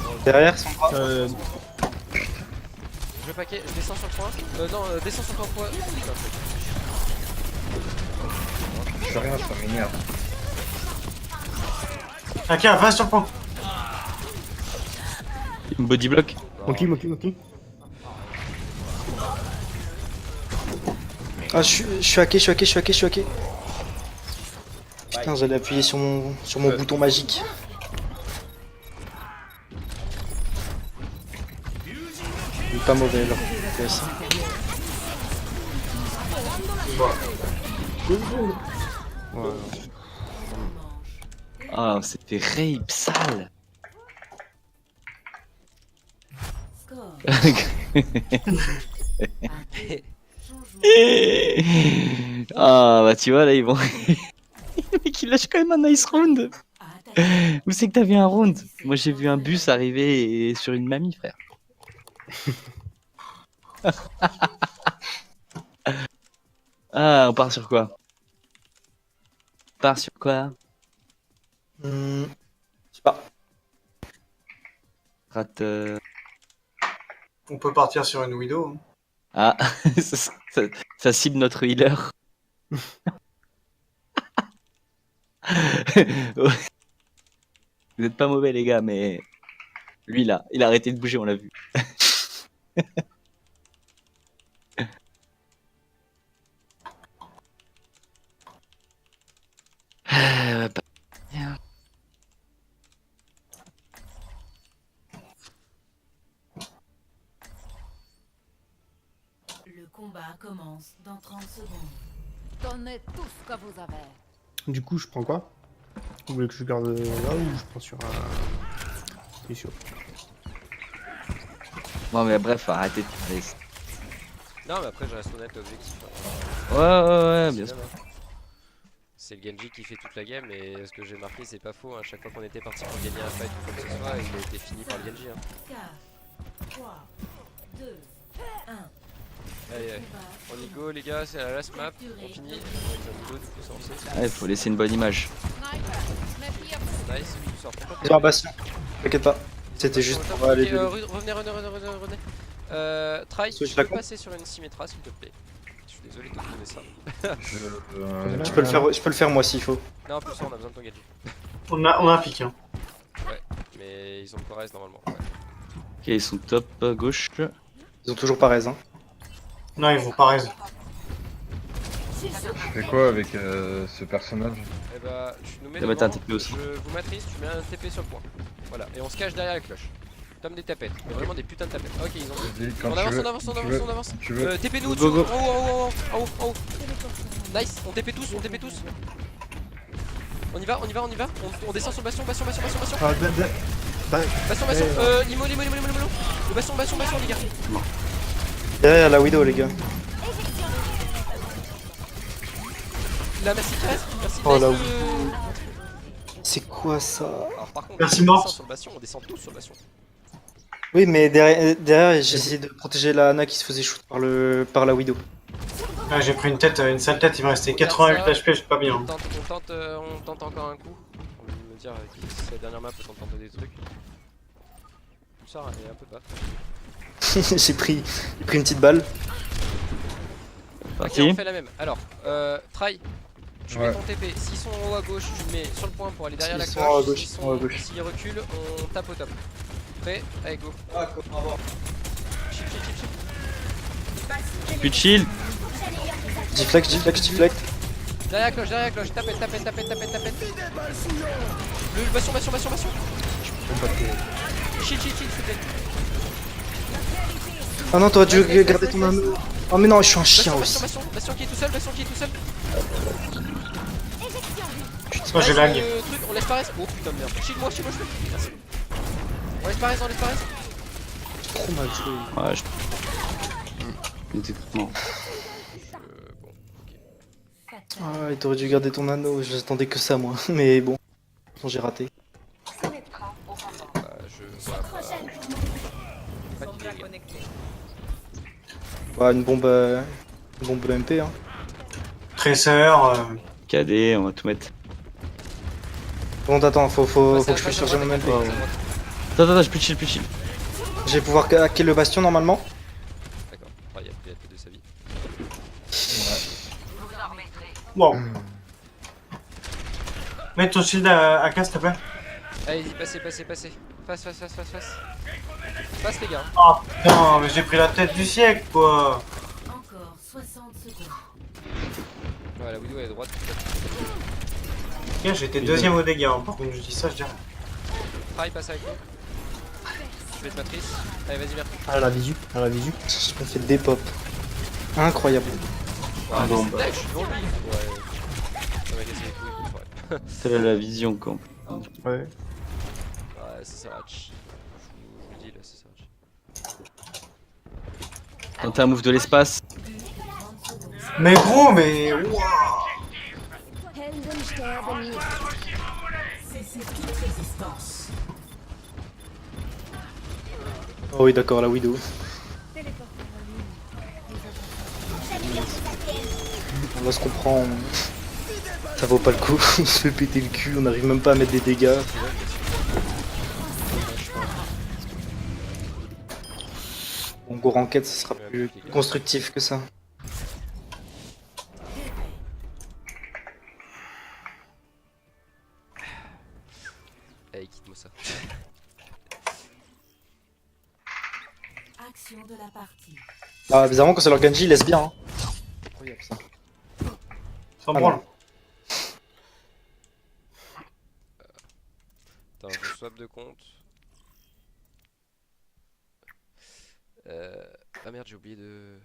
Speaker 7: dans mon
Speaker 2: Derrière, son bras.
Speaker 4: Je vais paquer, je descends sur le point. Non, descends sur ton point.
Speaker 1: Je fais rien, ça m'énerve.
Speaker 5: Ok, va sur le point.
Speaker 3: Body block.
Speaker 6: Monkey.
Speaker 2: Ah, je suis hacké. Putain, j'allais appuyer sur mon bouton magique. Il est pas mauvais là. TS.
Speaker 3: Ah, on s'est fait rape sale.
Speaker 9: Score.
Speaker 3: Ah, bah tu vois, là, ils vont. Le mec, il lâche quand même un nice round.
Speaker 9: À attaquer.
Speaker 3: Où c'est que t'as vu un round? Moi, j'ai vu un bus arriver sur une mamie, frère. Ah, on part sur quoi? On part sur quoi?
Speaker 2: Je sais pas.
Speaker 3: Rate.
Speaker 5: On peut partir sur une Widow. Hein.
Speaker 3: Ah, ça cible notre healer. Vous êtes pas mauvais, les gars, mais lui là, il a arrêté de bouger, on l'a vu. Bah, bien.
Speaker 9: Le combat commence dans 30 secondes.
Speaker 7: Donnez tout ce que vous avez.
Speaker 6: Du coup, je prends quoi? Vous voulez que je garde là ou je prends sur un... Ici.
Speaker 3: Bon, mais bref, arrêtez de parler.
Speaker 4: Non, mais après, je reste honnête, l'objectif.
Speaker 3: Ouais, bien sûr.
Speaker 4: C'est le Genji qui fait toute la game, et ce que j'ai marqué, c'est pas faux. À chaque fois qu'on était parti pour gagner un fight ou quoi que ce soit, il a été fini par le Genji. Hein.
Speaker 9: 4, 3, 2, 1.
Speaker 4: Allez, allez. On y go les gars, c'est la last map. On finit. On est go, du coup, ça on sait.
Speaker 3: Ouais, faut laisser une bonne image.
Speaker 7: Sniper, méfiez-vous.
Speaker 4: Nice, tu sors. Pourquoi
Speaker 2: Ils ont un bastion. T'inquiète pas. C'était juste pour aller.
Speaker 4: Revenez. Try,
Speaker 2: Switch
Speaker 4: tu
Speaker 2: la
Speaker 4: peux
Speaker 2: con.
Speaker 4: passer sur une Symmetra s'il te plaît. Je suis désolé de te donner ça.
Speaker 2: Je peux le faire moi s'il faut.
Speaker 4: Non, plus ça, on a besoin de ton gadget.
Speaker 5: On a un pic. Hein.
Speaker 4: Ouais, mais ils ont le Corrèze normalement. Ouais.
Speaker 3: Ok, ils sont top gauche.
Speaker 2: Ils ont toujours pas raison.
Speaker 5: Non, ils vont pas raison.
Speaker 1: Je fais quoi avec ce personnage?
Speaker 4: Et bah, tu nous mets
Speaker 3: Ça va être un
Speaker 4: devant,
Speaker 3: TP aussi.
Speaker 4: je vous matrice, tu mets un TP sur le point. Voilà, et on se cache derrière la cloche. Comme des tapettes, mais vraiment des putains de tapettes. Ok, ils ont.
Speaker 1: Vas-y, quand
Speaker 4: On
Speaker 1: tu
Speaker 4: avance,
Speaker 1: veux,
Speaker 4: on avance, on
Speaker 1: tu
Speaker 4: avance,
Speaker 1: veux,
Speaker 4: on avance.
Speaker 1: tu veux.
Speaker 4: TP nous
Speaker 3: Go,
Speaker 4: au-dessus,
Speaker 3: go.
Speaker 4: en haut. Nice, on TP tous, On y va. On descend sur le bastion.
Speaker 6: Ah,
Speaker 4: Bastion, limo. Le bastion, les gars.
Speaker 2: Derrière la Widow les gars.
Speaker 4: Là, merci Thérèse, merci.
Speaker 2: Oh,
Speaker 4: nice,
Speaker 2: là, C'est quoi ça?
Speaker 4: Alors, par contre,
Speaker 5: Merci,
Speaker 4: on
Speaker 5: Mort.
Speaker 4: descend sur le bastion, on descend tous sur le bastion.
Speaker 2: Oui mais derrière j'ai essayé de protéger la Ana qui se faisait shoot par la Widow.
Speaker 5: Ah, j'ai pris une sale tête, il me restait 88 HP, je suis pas bien.
Speaker 4: On tente encore un coup. On va me dire que c'est la dernière map, on tente des trucs. Tout ça, il y a un peu de bas.
Speaker 2: j'ai pris une petite balle.
Speaker 4: Ok,
Speaker 3: Parti.
Speaker 4: on fait la même. Alors, Try, tu mets
Speaker 1: Ouais.
Speaker 4: ton TP. S'ils sont en haut à gauche, tu le mets sur le point pour aller derrière la
Speaker 2: S'ils
Speaker 4: cloche.
Speaker 2: sont en haut à gauche,
Speaker 4: S'ils
Speaker 2: ils sont en haut à gauche.
Speaker 4: s'ils reculent, on tape au top. Prêt? Allez, go. Chip.
Speaker 3: Plus de shield.
Speaker 2: Giflect.
Speaker 4: Derrière la cloche, tapette. Le bastion. Shield, s'il te plaît.
Speaker 2: Ah non t'aurais dû garder ton anneau. Oh mais non je suis un chien aussi.
Speaker 4: Bastion qui est tout seul.
Speaker 5: Moi j'ai lag.
Speaker 4: Truc, on laisse Paresse. Oh putain de merde. Shield-moi. Merci. On laisse Paresse.
Speaker 2: Trop mal joué.
Speaker 3: Ouais, non.
Speaker 4: Bon, ok.
Speaker 2: Ah il t'aurait dû garder ton anneau, j'attendais que ça moi. Mais bon, j'ai raté.
Speaker 4: Bah, je vois pas d'idée.
Speaker 2: Bah une bombe MP hein.
Speaker 5: Tracer,
Speaker 3: KD, on va tout mettre.
Speaker 2: Bon attends, faut
Speaker 4: Passe
Speaker 2: que
Speaker 4: à
Speaker 2: je puisse
Speaker 4: droite,
Speaker 2: charger mon MP.
Speaker 4: passe à droite.
Speaker 3: Attends, j'ai plus de shield.
Speaker 2: Je vais pouvoir hacker le bastion normalement.
Speaker 4: D'accord, il y a plus de sa vie.
Speaker 5: wow. Mets ton shield à casse, s'il te plaît.
Speaker 4: Allez-y, passez. Face. Passe les gars.
Speaker 5: Oh putain, mais j'ai pris la tête du siècle, quoi.
Speaker 9: Encore 60 secondes.
Speaker 4: Ouais, la Widow est à droite.
Speaker 5: Tiens, j'étais deuxième au dégâts, hein. Par contre, je dis ça, je dirais.
Speaker 4: Try, passe avec nous. Je vais te matrice. Allez, vas-y, Mercure.
Speaker 6: Ah, la visu.
Speaker 2: Je me fais des pop. Incroyable.
Speaker 4: Ouais, mais c'est dingue, je suis devant lui. Ouais. Ça m'a cassé les couilles. Ouais.
Speaker 3: C'est la vision quoi.
Speaker 6: Ouais.
Speaker 4: Ouais, ça sert à ch. Je vous dis là, ça sert à ch.
Speaker 3: Tentez un move de l'espace.
Speaker 5: Mais gros, mais. Wow.
Speaker 9: Cessez toute résistance.
Speaker 2: Oh oui d'accord la Widow. On va se comprendre. Ça vaut pas le coup, on se fait péter le cul, on n'arrive même pas à mettre des dégâts. Bon go ranked ce sera plus constructif que ça.
Speaker 4: Allez, quitte-moi ça.
Speaker 9: Action de la partie.
Speaker 2: Ah bizarrement quand c'est leur Genji il laisse bien hein. Incroyable ça.
Speaker 5: Sans
Speaker 2: Ah,
Speaker 5: branle.
Speaker 4: Attends, je swap de compte. Ah merde, j'ai oublié de